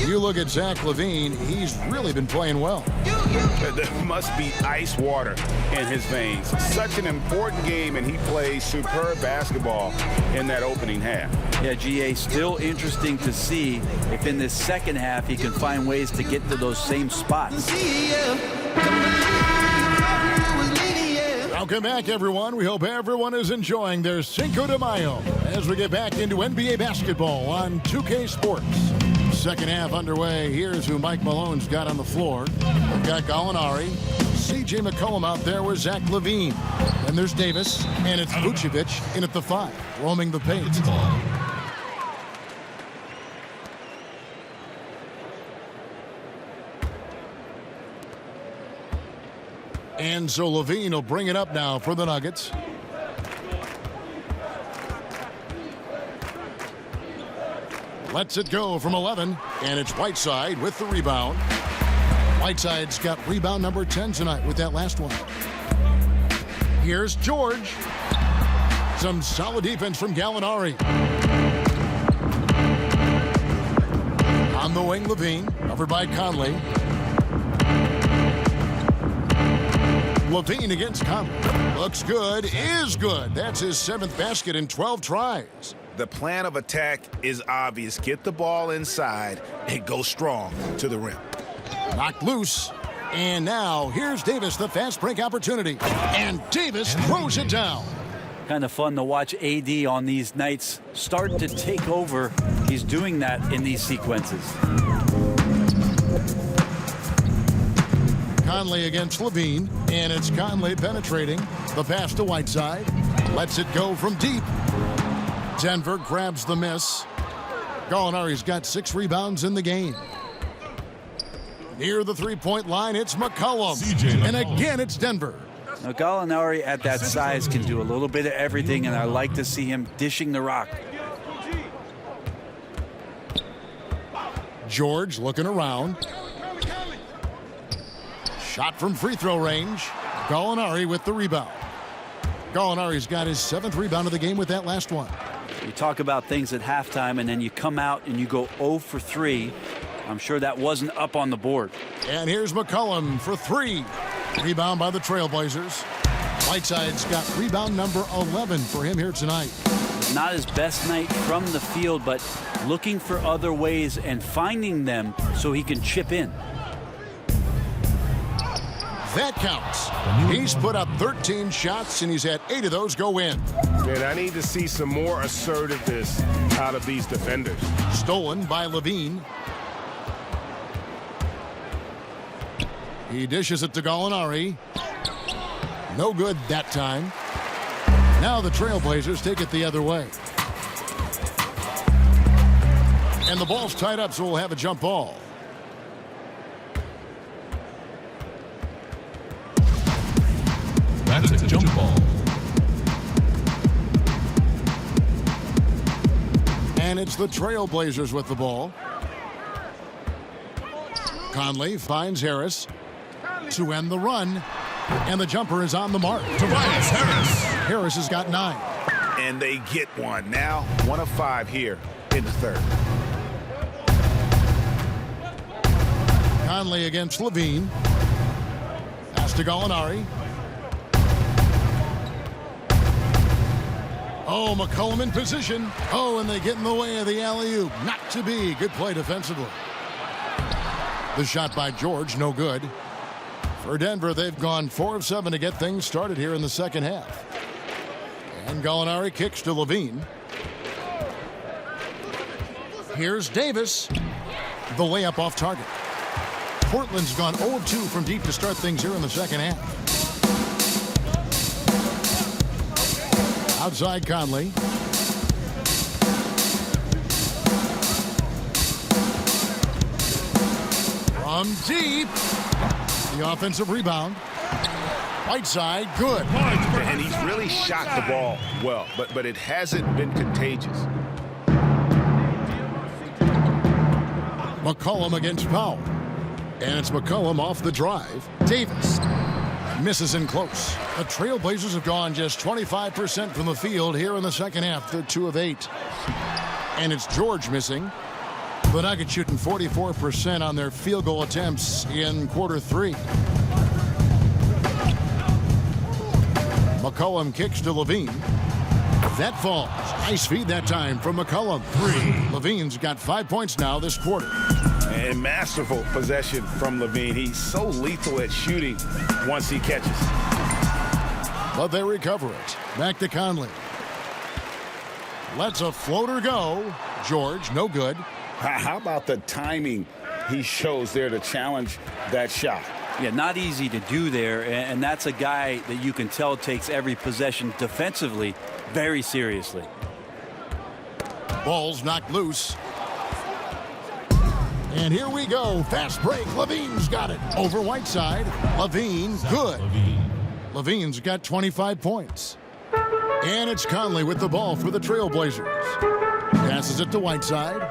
You look at Zach LaVine, he's really been playing well. There must be ice water in his veins. Such an important game, and he plays superb basketball in that opening half. Yeah, GA, still interesting to see if in this second half he can find ways to get to those same spots. Welcome back, everyone. We hope everyone is enjoying their Cinco de Mayo as we get back into NBA basketball on 2K Sports. Second half underway. Here's who Mike Malone's got on the floor. We've got Gallinari, C.J. McCollum out there with Zach LaVine. Then there's Davis, and it's Vucevic in at the 5, roaming the paint. And so LaVine will bring it up now for the Nuggets. Lets it go from 11, and it's Whiteside with the rebound. Whiteside's got rebound number 10 tonight with that last one. Here's George. Some solid defense from Gallinari. On the wing, LaVine, covered by Conley. LaVine against Conley. Looks good, is good. That's his 7th basket in 12 tries. The plan of attack is obvious. Get the ball inside and go strong to the rim. Knocked loose. And now here's Davis, the fast break opportunity. And Davis throws it down. Kind of fun to watch AD on these nights start to take over. He's doing that in these sequences. Conley against LaVine, and it's Conley penetrating. The pass to Whiteside. Lets it go from deep. Denver grabs the miss. Gallinari's got 6 rebounds in the game. Near the three-point line, it's McCollum. And again, it's Denver. Now, Gallinari at that size can do a little bit of everything, and I like to see him dishing the rock. George looking around. Shot from free throw range. Gallinari with the rebound. Gallinari's got his 7th rebound of the game with that last one. You talk about things at halftime, and then you come out and you go 0 for 3. I'm sure that wasn't up on the board. And here's McCollum for 3. Rebound by the Trailblazers. Whiteside's got rebound number 11 for him here tonight. Not his best night from the field, but looking for other ways and finding them so he can chip in. That counts. He's put up 13 shots, and he's had 8 of those go in. Man, I need to see some more assertiveness out of these defenders. Stolen by LaVine. He dishes it to Gallinari. No good that time. Now the Trailblazers take it the other way. And the ball's tied up, so we'll have a jump ball. That's a jump ball. And it's the Trailblazers with the ball. Conley finds Harris to end the run. And the jumper is on the mark. Tobias Harris. Harris has got 9. And they get one. Now 1 of 5 here in the 3rd. Conley against LaVine. Pass to Gallinari. Oh, McCollum in position. Oh, and they get in the way of the alley-oop. Not to be. Good play defensively. The shot by George, no good. For Denver, they've gone 4 of 7 to get things started here in the second half. And Gallinari kicks to LaVine. Here's Davis. The layup off target. Portland's gone 0 of 2 from deep to start things here in the second half. Outside Conley. From deep. The offensive rebound. Whiteside, good. And he's really shot the ball well, but it hasn't been contagious. McCollum against Powell. And it's McCollum off the drive. Davis. Misses in close. The Trailblazers have gone just 25% from the field here in the second half. They're 2 of 8. And it's George missing. The Nuggets shooting 44% on their field goal attempts in quarter 3. McCollum kicks to Levine. That falls. Nice feed that time from McCollum. 3. Levine's got 5 points now this quarter. And masterful possession from Levine. He's so lethal at shooting once he catches. But they recover it. Back to Conley. Lets a floater go. George, no good. How about the timing he shows there to challenge that shot? Yeah, not easy to do there, and that's a guy that you can tell takes every possession defensively very seriously. Ball's knocked loose. And here we go. Fast break. Levine's got it. Over Whiteside. Levine, good. Levine's got 25 points. And it's Conley with the ball for the Trailblazers. Passes it to Whiteside.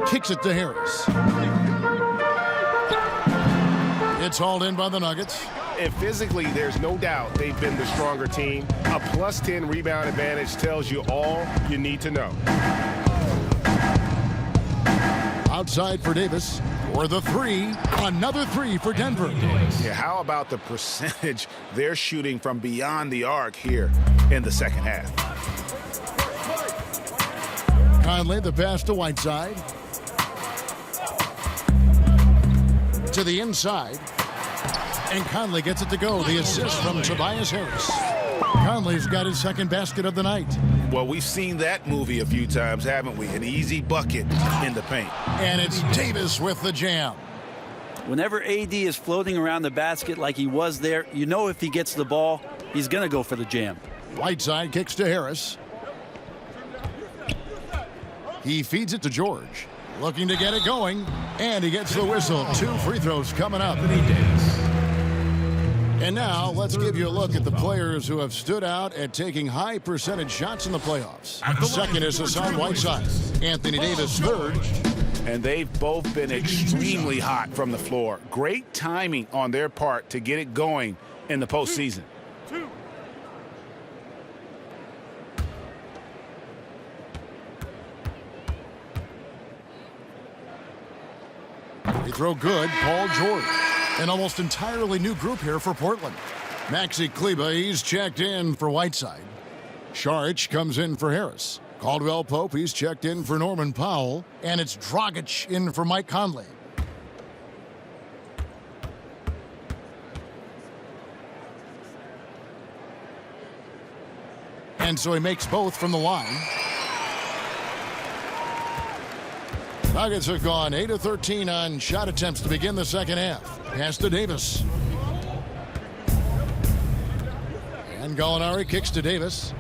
Kicks it to Harris. It's hauled in by the Nuggets. And physically, there's no doubt they've been the stronger team. A plus 10 rebound advantage tells you all you need to know. Outside for Davis. For the 3. Another 3 for Denver. Yeah, how about the percentage they're shooting from beyond the arc here in the second half? Conley, the pass to Whiteside. To the inside. And Conley gets it to go. The assist from Tobias Harris. Conley's got his second basket of the night. Well, we've seen that movie a few times, haven't we? An easy bucket in the paint. And it's Davis with the jam. Whenever AD is floating around the basket like he was there, you know if he gets the ball, he's going to go for the jam. Whiteside kicks to Harris. He feeds it to George. Looking to get it going. And he gets the whistle. 2 free throws coming up. And now let's give you a look at the players who have stood out at taking high percentage shots in the playoffs. Second is Hassan Whiteside. Anthony Davis third. And they've both been extremely hot from the floor. Great timing on their part to get it going in the postseason. Free throw good, Paul George. An almost entirely new group here for Portland. Maxi Kleber, he's checked in for Whiteside. Saric comes in for Harris. Caldwell Pope, he's checked in for Norman Powell. And it's Dragic in for Mike Conley. And so he makes both from the line. Nuggets have gone 8 of 13 on shot attempts to begin the second half. Pass to Davis. And Gallinari kicks to Davis.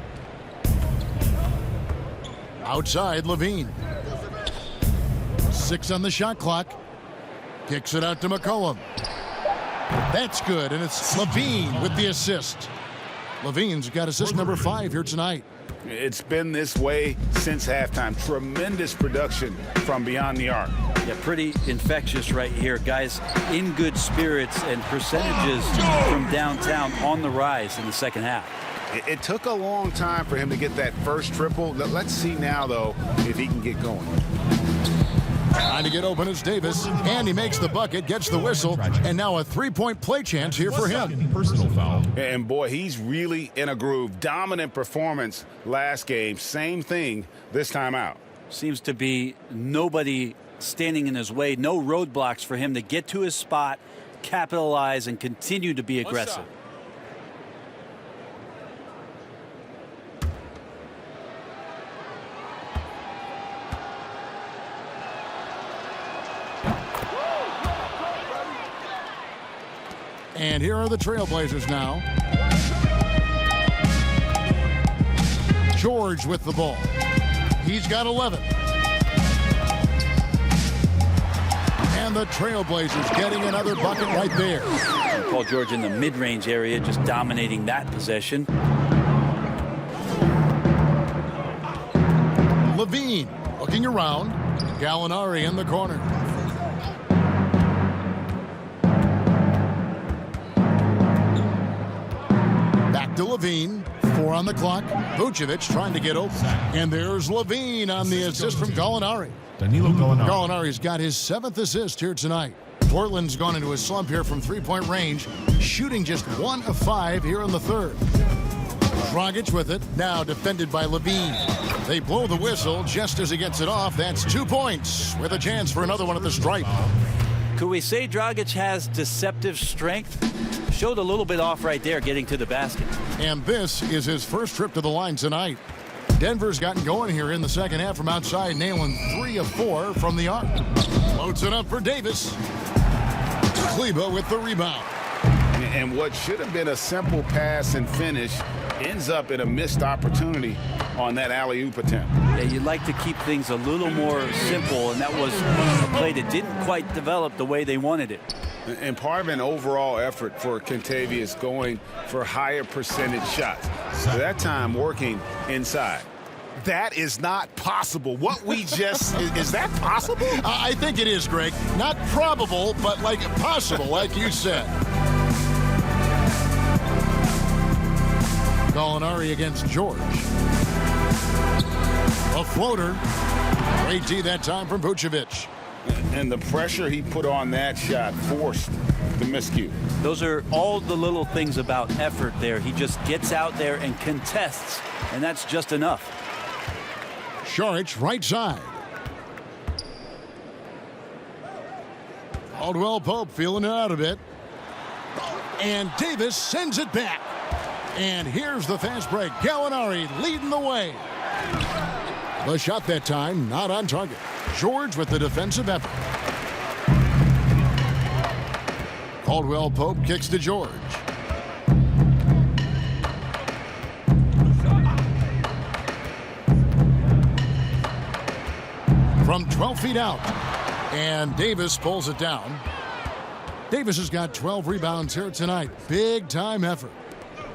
Outside, Levine. 6 on the shot clock. Kicks it out to McCollum. That's good, and it's Levine with the assist. Levine's got assist number 5 here tonight. It's been this way since halftime. Tremendous production from beyond the arc. Yeah, pretty infectious right here. Guys in good spirits and percentages from downtown on the rise in the second half. It took a long time for him to get that first triple. Let's see now, though, if he can get going. Trying to get open is Davis, and he makes the bucket, gets the whistle, and now a three-point play chance here for him. Personal foul. And boy, he's really in a groove. Dominant performance last game. Same thing this time out. Seems to be nobody standing in his way. No roadblocks for him to get to his spot, capitalize, and continue to be aggressive. And here are the Trailblazers now. George with the ball. He's got 11. And the Trailblazers getting another bucket right there. Paul George in the mid-range area, just dominating that possession. Levine looking around. Gallinari in the corner. Back to Levine. 4 on the clock. Vucevic trying to get open. And there's Levine on the assist from Gallinari. Danilo Gallinari. Gallinari's got his 7th assist here tonight. Portland's gone into a slump here from three-point range, shooting just 1 of 5 here in the third. Dragic with it, now defended by Levine. They blow the whistle just as he gets it off. That's 2 points with a chance for another one at the stripe. Could we say Dragic has deceptive strength? Showed a little bit off right there getting to the basket. And this is his first trip to the line tonight. Denver's gotten going here in the second half from outside, nailing 3 of 4 from the arc. Loads it up for Davis. Kleber with the rebound. And what should have been a simple pass and finish ends up in a missed opportunity on that alley-oop attempt. Yeah, you'd like to keep things a little more simple, and that was a play that didn't quite develop the way they wanted it. And part of an overall effort for Kentavious going for higher percentage shots. So that time working inside. That is not possible. What we just, is that possible? I think it is, Greg. Not probable, but like possible, like you said. Gallinari against George. A floater. Great D that time from Vucevic. And the pressure he put on that shot forced the miscue. Those are all the little things about effort there. He just gets out there and contests, and that's just enough. Saric right side. Caldwell Pope feeling it out a bit. And Davis sends it back. And here's the fast break. Gallinari leading the way. The shot that time not on target. George with the defensive effort. Caldwell Pope kicks to George. From 12 feet out. And Davis pulls it down. Davis has got 12 rebounds here tonight. Big time effort.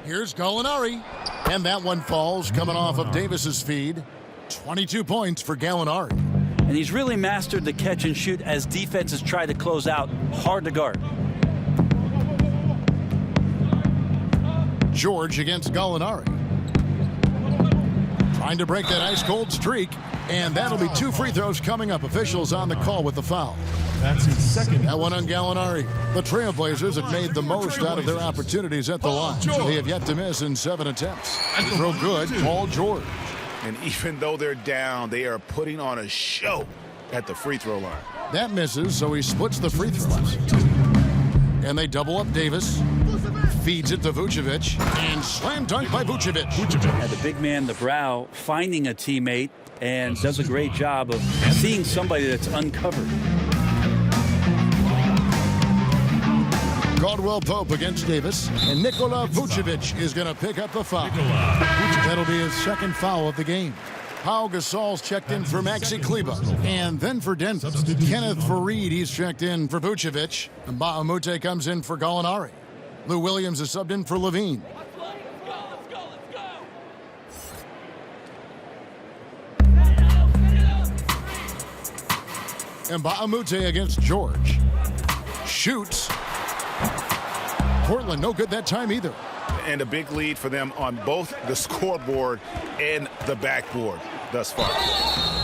Here's Gallinari. And that one falls coming off of Davis's feed. 22 points for Gallinari. And he's really mastered the catch and shoot as defenses try to close out. Hard to guard. George against Gallinari. Trying to break that ice-cold streak. And that'll be 2 free throws coming up. Officials on the call with the foul. That's his second. That one on Gallinari. The Trailblazers have made the most out of their opportunities at the line. They have yet to miss in 7 attempts. Throw good, Paul George. And even though they're down, they are putting on a show at the free throw line. That misses, so he splits the free throws. And they double up Davis. Feeds it to Vucevic. And slam dunk by Vucevic. Had the big man, the brow, finding a teammate and does a great job of seeing somebody that's uncovered. Caldwell Pope against Davis, and Nikola Vucevic is going to pick up the foul. That'll be his second foul of the game. Pau Gasol's checked in for Maxi Kleber, and then for Denver. Kenneth Faried, he's checked in for Vucevic, and Bahamute comes in for Gallinari. Lou Williams is subbed in for Levine. And Bahamute against George. Shoots. Portland no good that time either. And a big lead for them on both the scoreboard and the backboard thus far.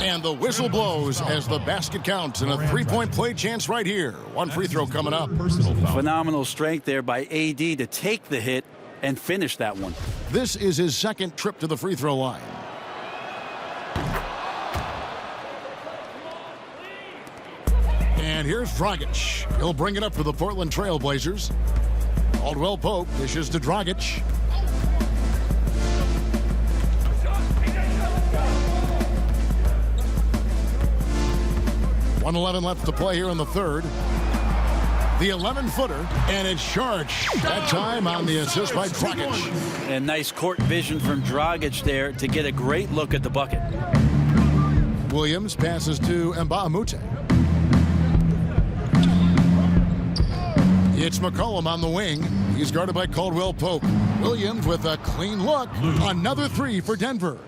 And the whistle blows as the basket counts and a 3-point play chance right here. 1 free throw coming up. Phenomenal strength there by AD to take the hit and finish that one. This is his second trip to the free throw line. And here's Dragic. He'll bring it up for the Portland Trailblazers. Caldwell Pope dishes to Dragic. .111 left to play here in the third. The 11-footer, and it's Saric. That time on the assist by Dragic. And nice court vision from Dragic there to get a great look at the bucket. Williams passes to Mbamute. It's McCollum on the wing. He's guarded by Caldwell Pope. Williams with a clean look. Another 3 for Denver.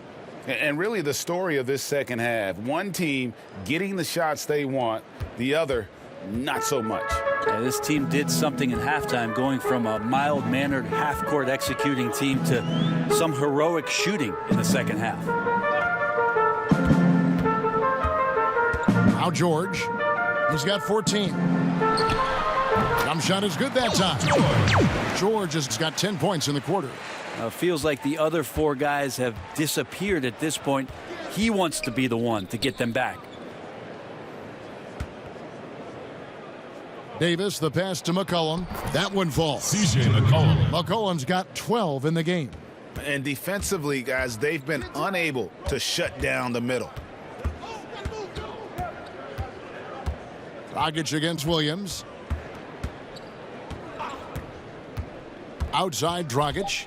And really the story of this second half, one team getting the shots they want, the other not so much. Yeah, this team did something in halftime, going from a mild-mannered half-court executing team to some heroic shooting in the second half. Now George. He's got 14. Jump shot is good that time. George has got 10 points in the quarter. Feels like the other four guys have disappeared at this point. He wants to be the one to get them back. Davis, the pass to McCollum. That one falls. C.J. McCollum. McCollum's got 12 in the game. And defensively, guys, they've been unable to shut down the middle. Dragic against Williams. Outside Dragic.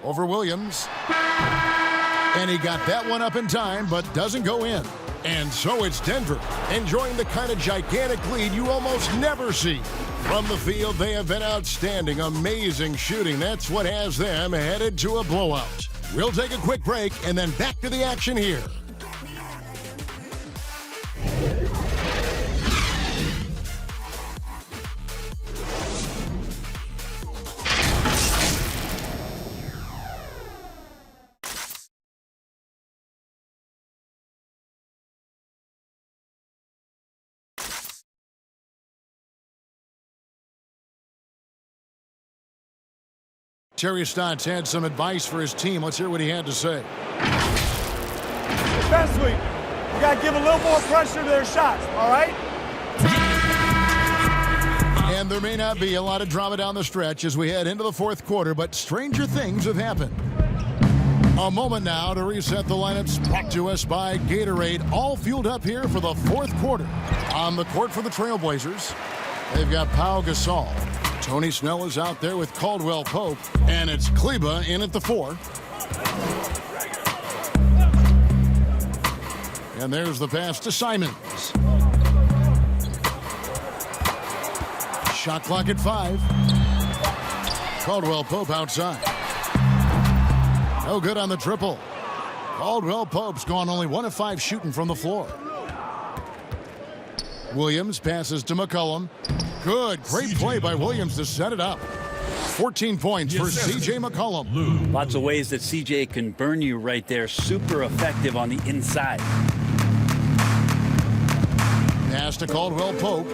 Over Williams. And he got that one up in time, but doesn't go in. And so it's Denver enjoying the kind of gigantic lead you almost never see. From the field, they have been outstanding, amazing shooting. That's what has them headed to a blowout. We'll take a quick break and then back to the action here. Terry Stotts had some advice for his team. Let's hear what he had to say. Defensively, you got to give a little more pressure to their shots, all right? And there may not be a lot of drama down the stretch as we head into the fourth quarter, but stranger things have happened. A moment now to reset the lineups, brought to us by Gatorade, all fueled up here for the fourth quarter. On the court for the Trailblazers, they've got Pau Gasol. Tony Snell is out there with Caldwell Pope, and it's Kleba in at the 4. And there's the pass to Simons. Shot clock at 5. Caldwell Pope outside. No good on the triple. Caldwell Pope's gone only 1 of 5 shooting from the floor. Williams passes to McCollum. Good, great play by Williams to set it up. 14 points for C.J. McCollum. Lots of ways that C.J. can burn you right there. Super effective on the inside. Pass to Caldwell Pope.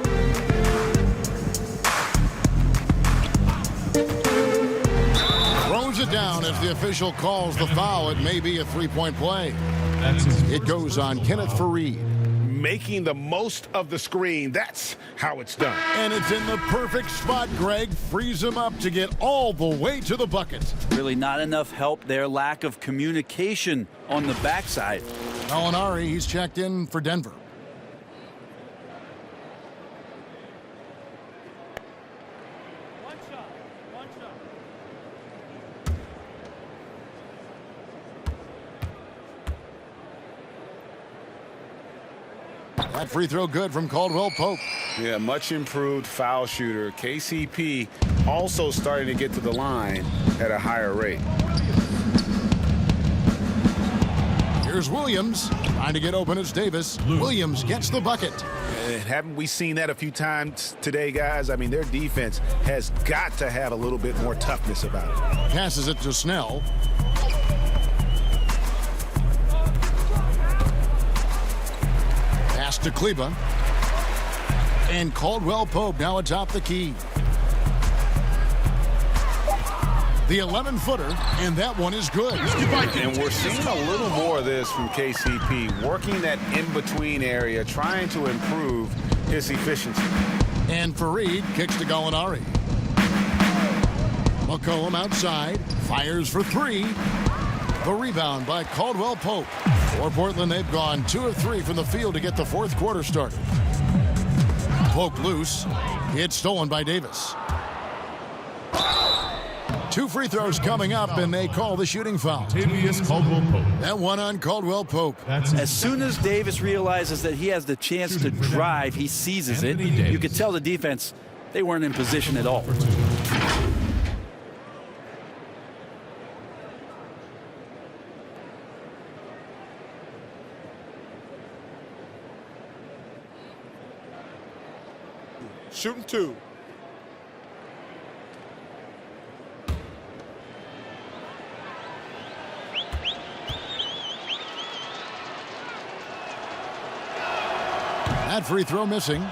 Throws it down as the official calls the foul. It may be a three-point play. It goes on Kenneth Faried. Making the most of the screen. That's how it's done. And it's in the perfect spot, Greg. Frees him up to get all the way to the bucket. Really not enough help there. Lack of communication on the backside. Gallinari, he's checked in for Denver. One shot. That free throw good from Caldwell Pope. Yeah, much improved foul shooter. KCP also starting to get to the line at a higher rate. Here's Williams trying to get open as Davis. Williams gets the bucket. Haven't we seen that a few times today, guys? I mean, their defense has got to have a little bit more toughness about it. Passes it to Snell. Pass to Kleba. And Caldwell Pope now atop the key. The 11-footer, and that one is good. And we're seeing a little more of this from KCP, working that in-between area, trying to improve his efficiency. And Faried kicks to Gallinari. McCollum outside, fires for 3. The rebound by Caldwell Pope. For Portland, they've gone 2 of 3 from the field to get the fourth quarter started. Pope loose. It's stolen by Davis. 2 free throws coming up, and they call the shooting foul. That one on Caldwell Pope. As soon as Davis realizes that he has the chance to drive, he seizes it. You could tell the defense, they weren't in position at all. shooting 2. That free throw missing.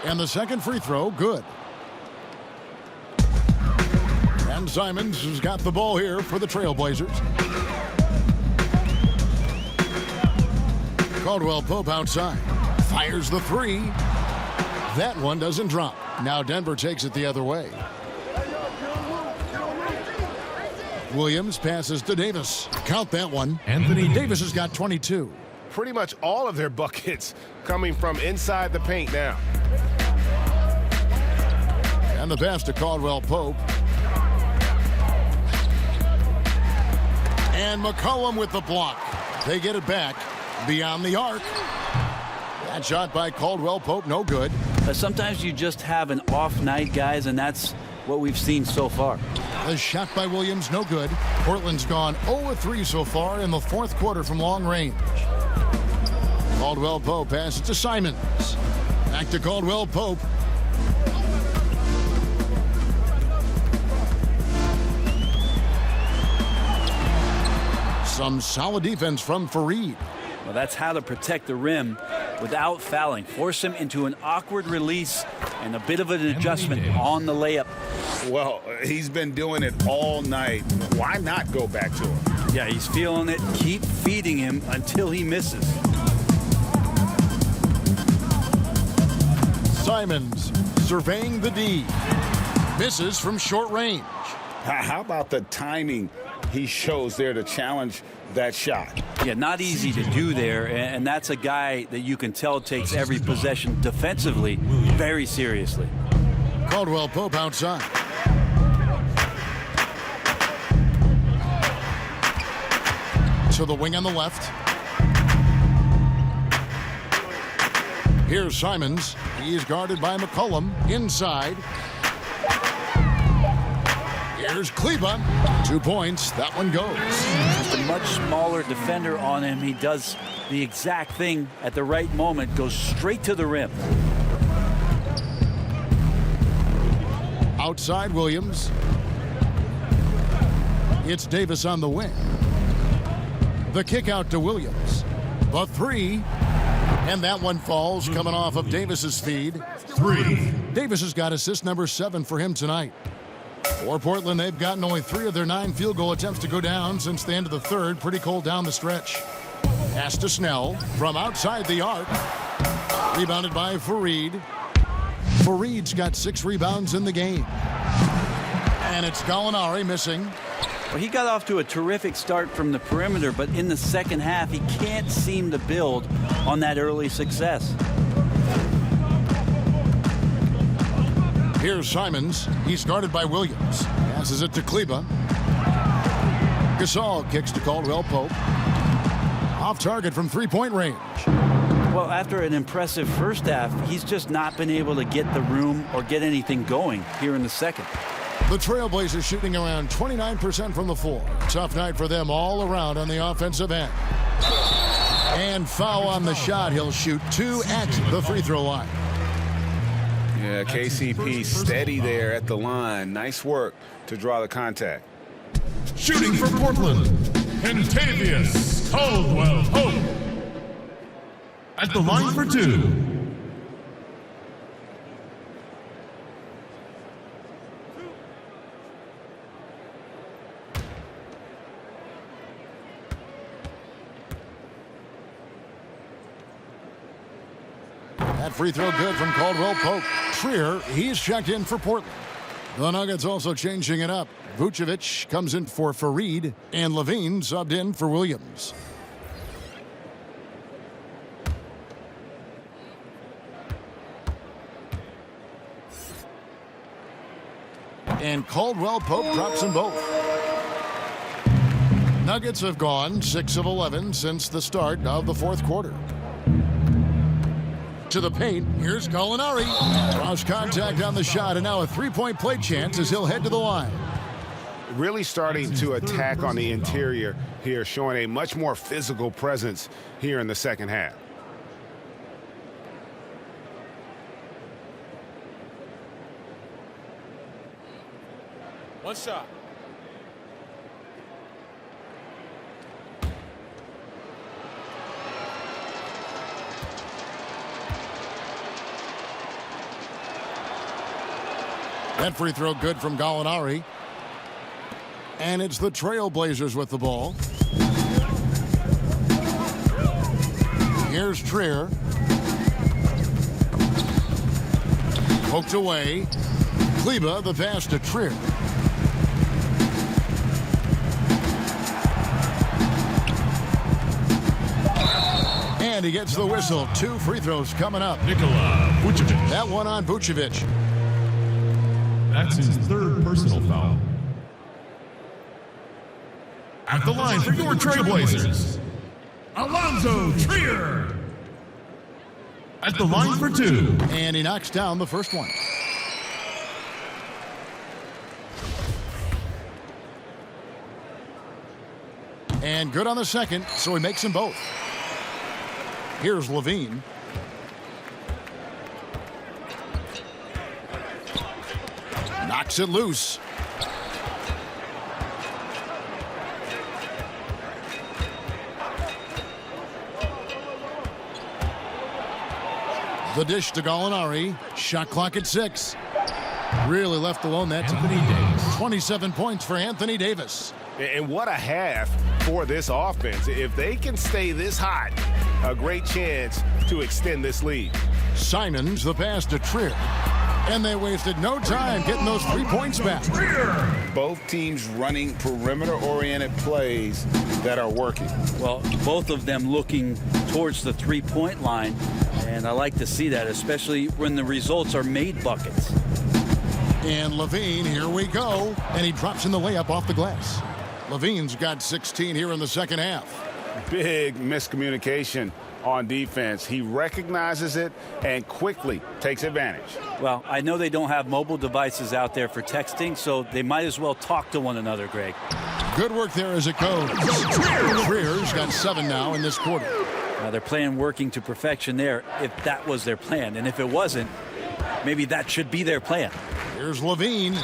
And the second free throw, good. And Simons has got the ball here for the Trailblazers. Caldwell Pope outside. Fires the 3. That one doesn't drop. Now Denver takes it the other way. Williams passes to Davis. Count that one. Anthony Davis has got 22. Pretty much all of their buckets coming from inside the paint now. And the pass to Caldwell Pope. And McCollum with the block. They get it back beyond the arc. That shot by Caldwell Pope, no good. Sometimes you just have an off night, guys, and that's what we've seen so far. The shot by Williams, no good. Portland's gone 0-3 so far in the fourth quarter from long range. Caldwell Pope passes to Simons. Back to Caldwell Pope. Some solid defense from Fareed. Well, that's how to protect the rim without fouling. Force him into an awkward release and a bit of an adjustment on the layup. Well, he's been doing it all night. Why not go back to him? Yeah, he's feeling it. Keep feeding him until he misses. Simons surveying the D. Misses from short range. How about the timing he shows there to challenge that shot? Yeah, not easy to do there, and that's a guy that you can tell takes every possession defensively very seriously. Caldwell Pope outside. To the wing on the left. Here's Simons. He's guarded by McCollum. Inside. Here's Kleba. 2 points. That one goes. Just a much smaller defender on him. He does the exact thing at the right moment. Goes straight to the rim. Outside Williams. It's Davis on the wing. The kick out to Williams. The 3. And that one falls coming off of Davis's feed. 3. Davis has got assist number 7 for him tonight. For Portland, they've gotten only 3 of their 9 field goal attempts to go down since the end of the third. Pretty cold down the stretch. Pass to Snell from outside the arc. Rebounded by Fareed. Fareed's got 6 rebounds in the game. And it's Gallinari missing. Well, he got off to a terrific start from the perimeter, but in the second half, he can't seem to build on that early success. Here's Simons. He's guarded by Williams. Passes it to Kleba. Gasol kicks to Caldwell Pope. Off target from three-point range. Well, after an impressive first half, he's just not been able to get the room or get anything going here in the second. The Trailblazers shooting around 29% from the floor. Tough night for them all around on the offensive end. And foul on the shot. He'll shoot 2 at the free throw line. Yeah, KCP steady there at the line. Nice work to draw the contact. Shooting for Portland, Kentavious Caldwell Pope. At the line for 2. That free throw good from Caldwell Pope. Trier, he's checked in for Portland. The Nuggets also changing it up. Vucevic comes in for Fareed, and Levine subbed in for Williams. And Caldwell Pope drops them both. Nuggets have gone 6 of 11 since the start of the fourth quarter. To the paint, here's Gallinari. Cross contact on the shot, and now a three-point play chance as he'll head to the line. really starting to attack on the interior here, showing a much more physical presence here in the second half. One shot. That free throw good from Gallinari. And it's the Trailblazers with the ball. Here's Trier. Poked away. Kleba, the pass to Trier. And he gets the whistle. 2 free throws coming up. Nikola Vucevic. That one on Vucevic. That's his 3rd personal foul. At the line for your Trailblazers, Alonzo Trier. At the line for 2. And he knocks down the first one. And good on the second, so he makes them both. Here's Levine. Knocks it loose. The dish to Gallinari. Shot clock at 6. Really left alone that time. 27 points for Anthony Davis. And what a half for this offense. If they can stay this hot, a great chance to extend this lead. Simons, the pass to Trier. And they wasted no time getting those 3 points back. Both teams running perimeter-oriented plays that are working. Well, both of them looking towards the three-point line, and I like to see that, especially when the results are made buckets. And Levine, here we go. And he drops in the layup off the glass. Levine's got 16 here in the second half. Big miscommunication on defense. He recognizes it and quickly takes advantage. Well, I know they don't have mobile devices out there for texting, so they might as well talk to one another, Greg. Good work there as a coach. Trier's got 7 now in this quarter. They're playing working to perfection there if that was their plan. And if it wasn't, maybe that should be their plan. Here's Levine.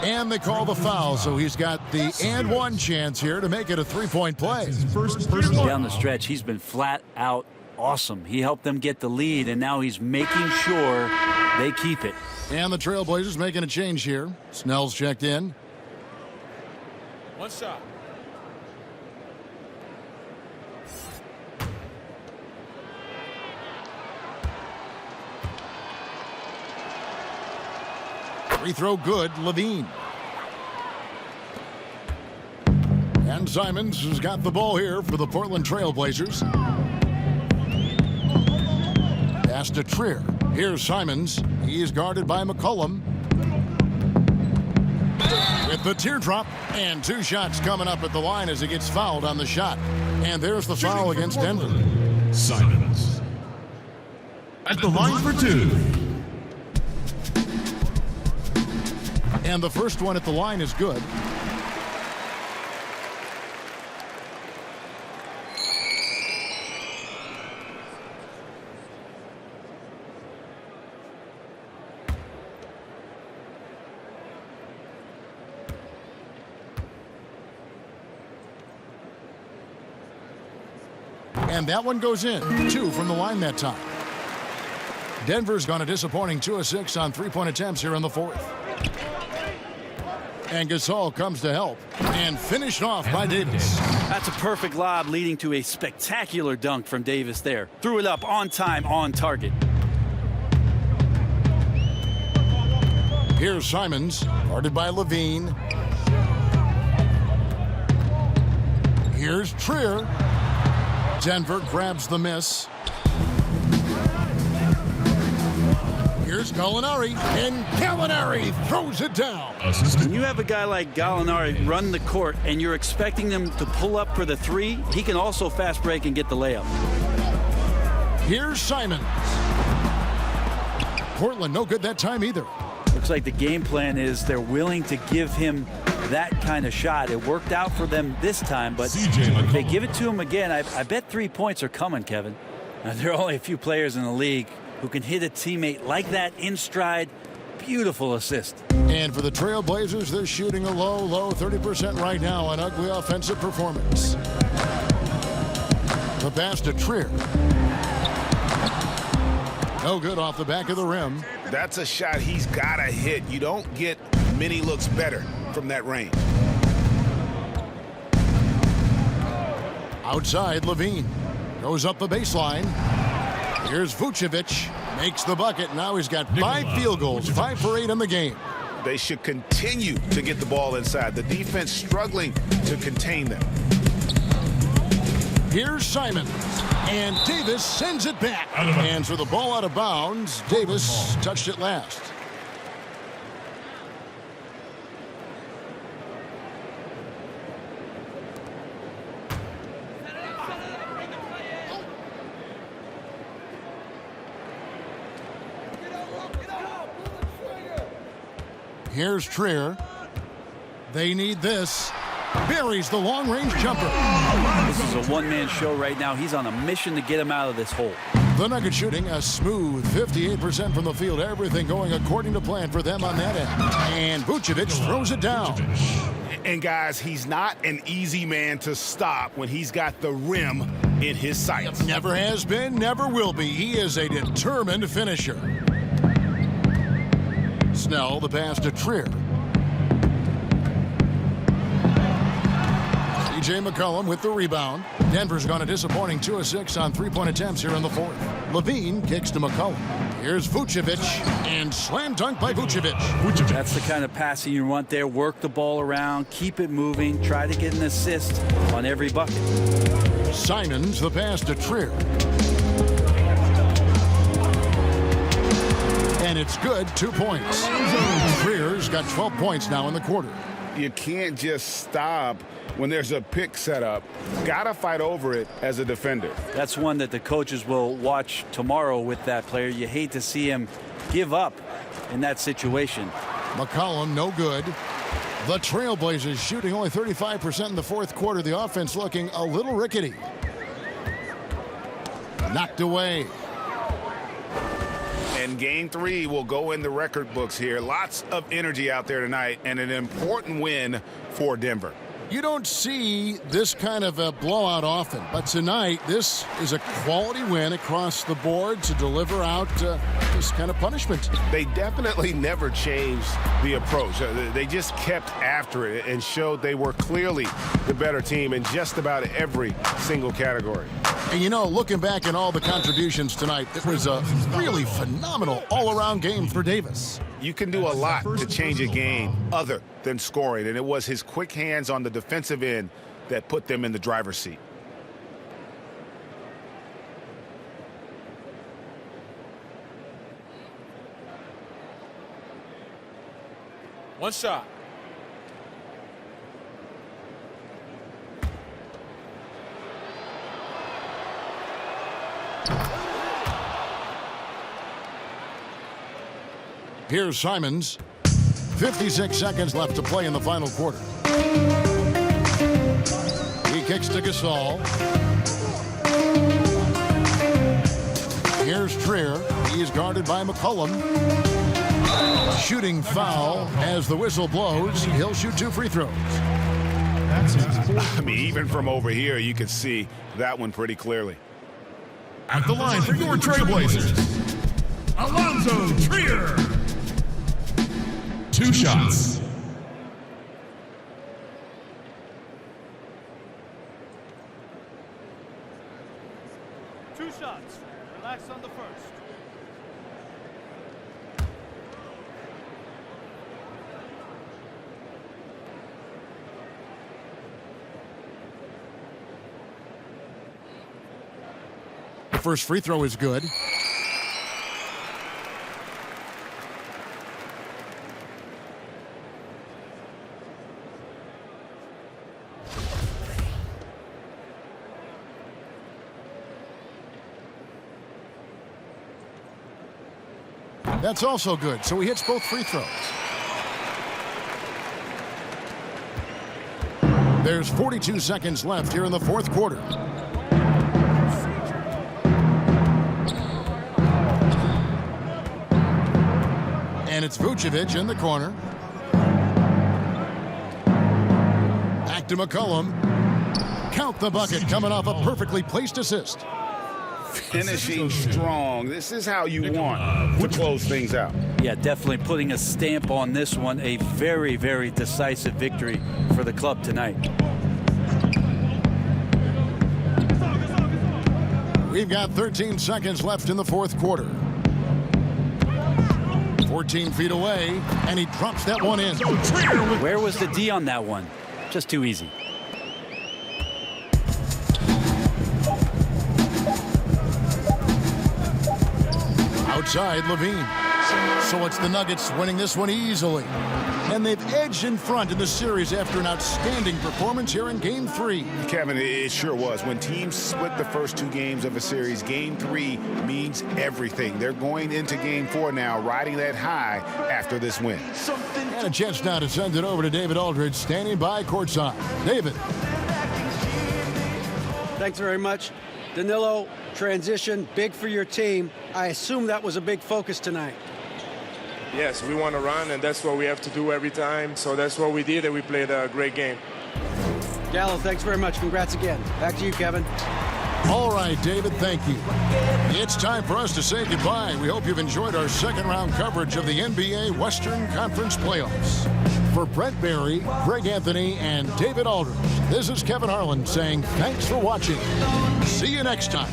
And they call the foul, so he's got the and one chance here to make it a 3-point play. Down the stretch, he's been flat out awesome. He helped them get the lead, and now he's making sure they keep it. And the Trailblazers making a change here. Snell's checked in. One shot. Free throw good, Levine. And Simons has got the ball here for the Portland Trailblazers. Pass to Trier. Here's Simons. He's guarded by McCollum. With the teardrop, and 2 shots coming up at the line as he gets fouled on the shot. And there's the foul against Denver. Simons. At the line for 2. And the first one at the line is good. And that one goes in. 2 from the line that time. Denver's gone a disappointing 2 of 6 on 3-point attempts here in the fourth. And Gasol comes to help and finished off by Davis. That's a perfect lob leading to a spectacular dunk from Davis there. Threw it up on time, on target. Here's Simons, guarded by Levine. Here's Trier. Denver grabs the miss. Here's Gallinari, and Gallinari throws it down. When you have a guy like Gallinari run the court and you're expecting them to pull up for the 3, he can also fast break and get the layup. Here's Simons. Portland no good that time either. Looks like the game plan is they're willing to give him that kind of shot. It worked out for them this time, but if they give it to him again, I bet 3 points are coming, Kevin. There are only a few players in the league who can hit a teammate like that in stride. Beautiful assist. And for the Trailblazers, they're shooting a low 30% right now. An ugly offensive performance. The pass to Trier. No good off the back of the rim. That's a shot he's got to hit. You don't get many looks better from that range. Outside, Levine goes up the baseline. Here's Vucevic, makes the bucket. Now he's got 5 field goals, 5 for 8 in the game. They should continue to get the ball inside. The defense struggling to contain them. Here's Simons, and Davis sends it back. And so the ball out of bounds. Davis touched it last. Here's Trier. They need this. Buries the long-range jumper. This is a one-man show right now. He's on a mission to get him out of this hole. The Nuggets shooting a smooth 58% from the field. Everything going according to plan for them on that end. And Vucevic throws it down. And guys, he's not an easy man to stop when he's got the rim in his sights. Never has been, never will be. He is a determined finisher. Snell, the pass to Trier. C.J. McCollum with the rebound. Denver's gone a disappointing 2 of 6 on 3-point attempts here in the fourth. Levine kicks to McCollum. Here's Vucevic, and slam dunk by Vucevic. That's the kind of passing you want there. Work the ball around, keep it moving, try to get an assist on every bucket. Simons, the pass to Trier. And it's good, 2 points. Trier's got 12 points now in the quarter. You can't just stop when there's a pick set up. Gotta fight over it as a defender. That's one that the coaches will watch tomorrow with that player. You hate to see him give up in that situation. McCollum, no good. The Trailblazers shooting only 35% in the fourth quarter. The offense looking a little rickety. Knocked away. And game 3 will go in the record books here. Lots of energy out there tonight and an important win for Denver. You don't see this kind of a blowout often, but tonight this is a quality win across the board to deliver out this kind of punishment. They definitely never changed the approach. They just kept after it and showed they were clearly the better team in just about every single category. And you know, looking back at all the contributions tonight, it was a really phenomenal all-around game for Davis. You can do a lot to change a game other than scoring, and it was his quick hands on the defensive end that put them in the driver's seat. One shot. Here's Simons. 56 seconds left to play in the final quarter. He kicks to Gasol. Here's Trier. He's guarded by McCollum. Shooting foul as the whistle blows. He'll shoot 2 free throws. I mean, even from over here, you can see that one pretty clearly. At the line for your Trailblazers, Alonzo Trier. 2 shots. Two shots. Relax on the first. The first free throw is good. That's also good, so he hits both free throws. There's 42 seconds left here in the fourth quarter. And it's Vucevic in the corner. Back to McCollum. Count the bucket, coming off a perfectly placed assist. Finishing strong. This is how you want to close things out. Yeah, definitely putting a stamp on this one. A very, very decisive victory for the club tonight. We've got 13 seconds left in the fourth quarter. 14 feet away, and he drops that one in. Where was the D on that one? Just too easy. Outside, Levine. So it's the Nuggets winning this one easily. And they've edged in front in the series after an outstanding performance here in Game 3. Kevin, it sure was. When teams split the first two games of a series, Game 3 means everything. They're going into Game 4 now, riding that high after this win. And a chance now to send it over to David Aldridge, standing by courtside. David. Thanks very much. Danilo, transition, big for your team. I assume that was a big focus tonight. Yes, we want to run, and that's what we have to do every time. So that's what we did, and we played a great game. Gallo, thanks very much. Congrats again. Back to you, Kevin. All right, David, thank you. It's time for us to say goodbye. We hope you've enjoyed our second-round coverage of the NBA Western Conference Playoffs. For Brent Barry, Greg Anthony, and David Aldridge, this is Kevin Harlan saying thanks for watching. See you next time.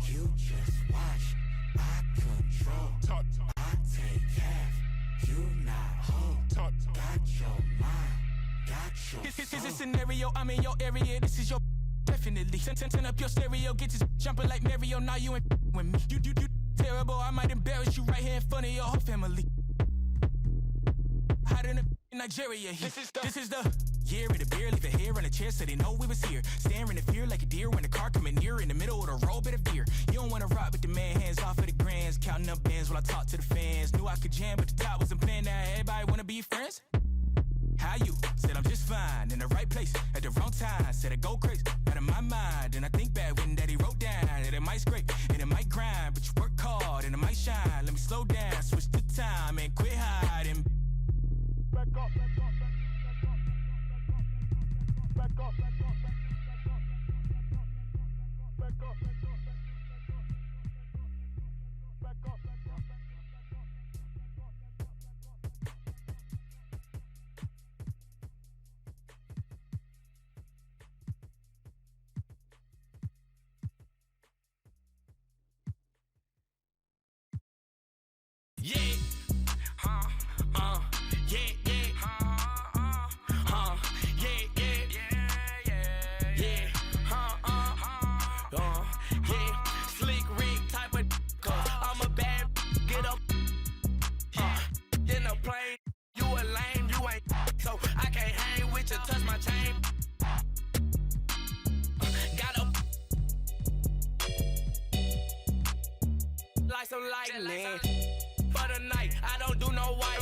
You just watch, I control, I take half, you not whole. Got your mind, got your soul. This is a scenario, I'm in your area, this is your definitely. Turn up your stereo, get this jumping like Mario, now you ain't with me. You terrible, I might embarrass you right here in front of your whole family. Hot in Nigeria, this is the year of the beer, leave it here on the chair so they know we was here. Staring in fear like a deer when the car coming near in the middle of the road, bit of beer. You don't wanna rock with the man, hands off of the grands, counting up bands while I talk to the fans. Knew I could jam, but the top wasn't playing. Now everybody wanna be friends. How you? Said I'm just fine, in the right place, at the wrong time. Said I go crazy, out of my mind. And I think back when daddy wrote down that it might scrape and it might grind, but you work hard and it might shine. Let me slow down, switch the time and quit hiding. Back up, back up, back up, back up, back up, back up, back up, back up, back up. Yeah, yeah, yeah, yeah, slick rig type of, I'm a bad, get up, in a plane, you a lame, you ain't, so I can't hang with you, touch my chain, got up, like some lightning. For the night, I don't do no wife.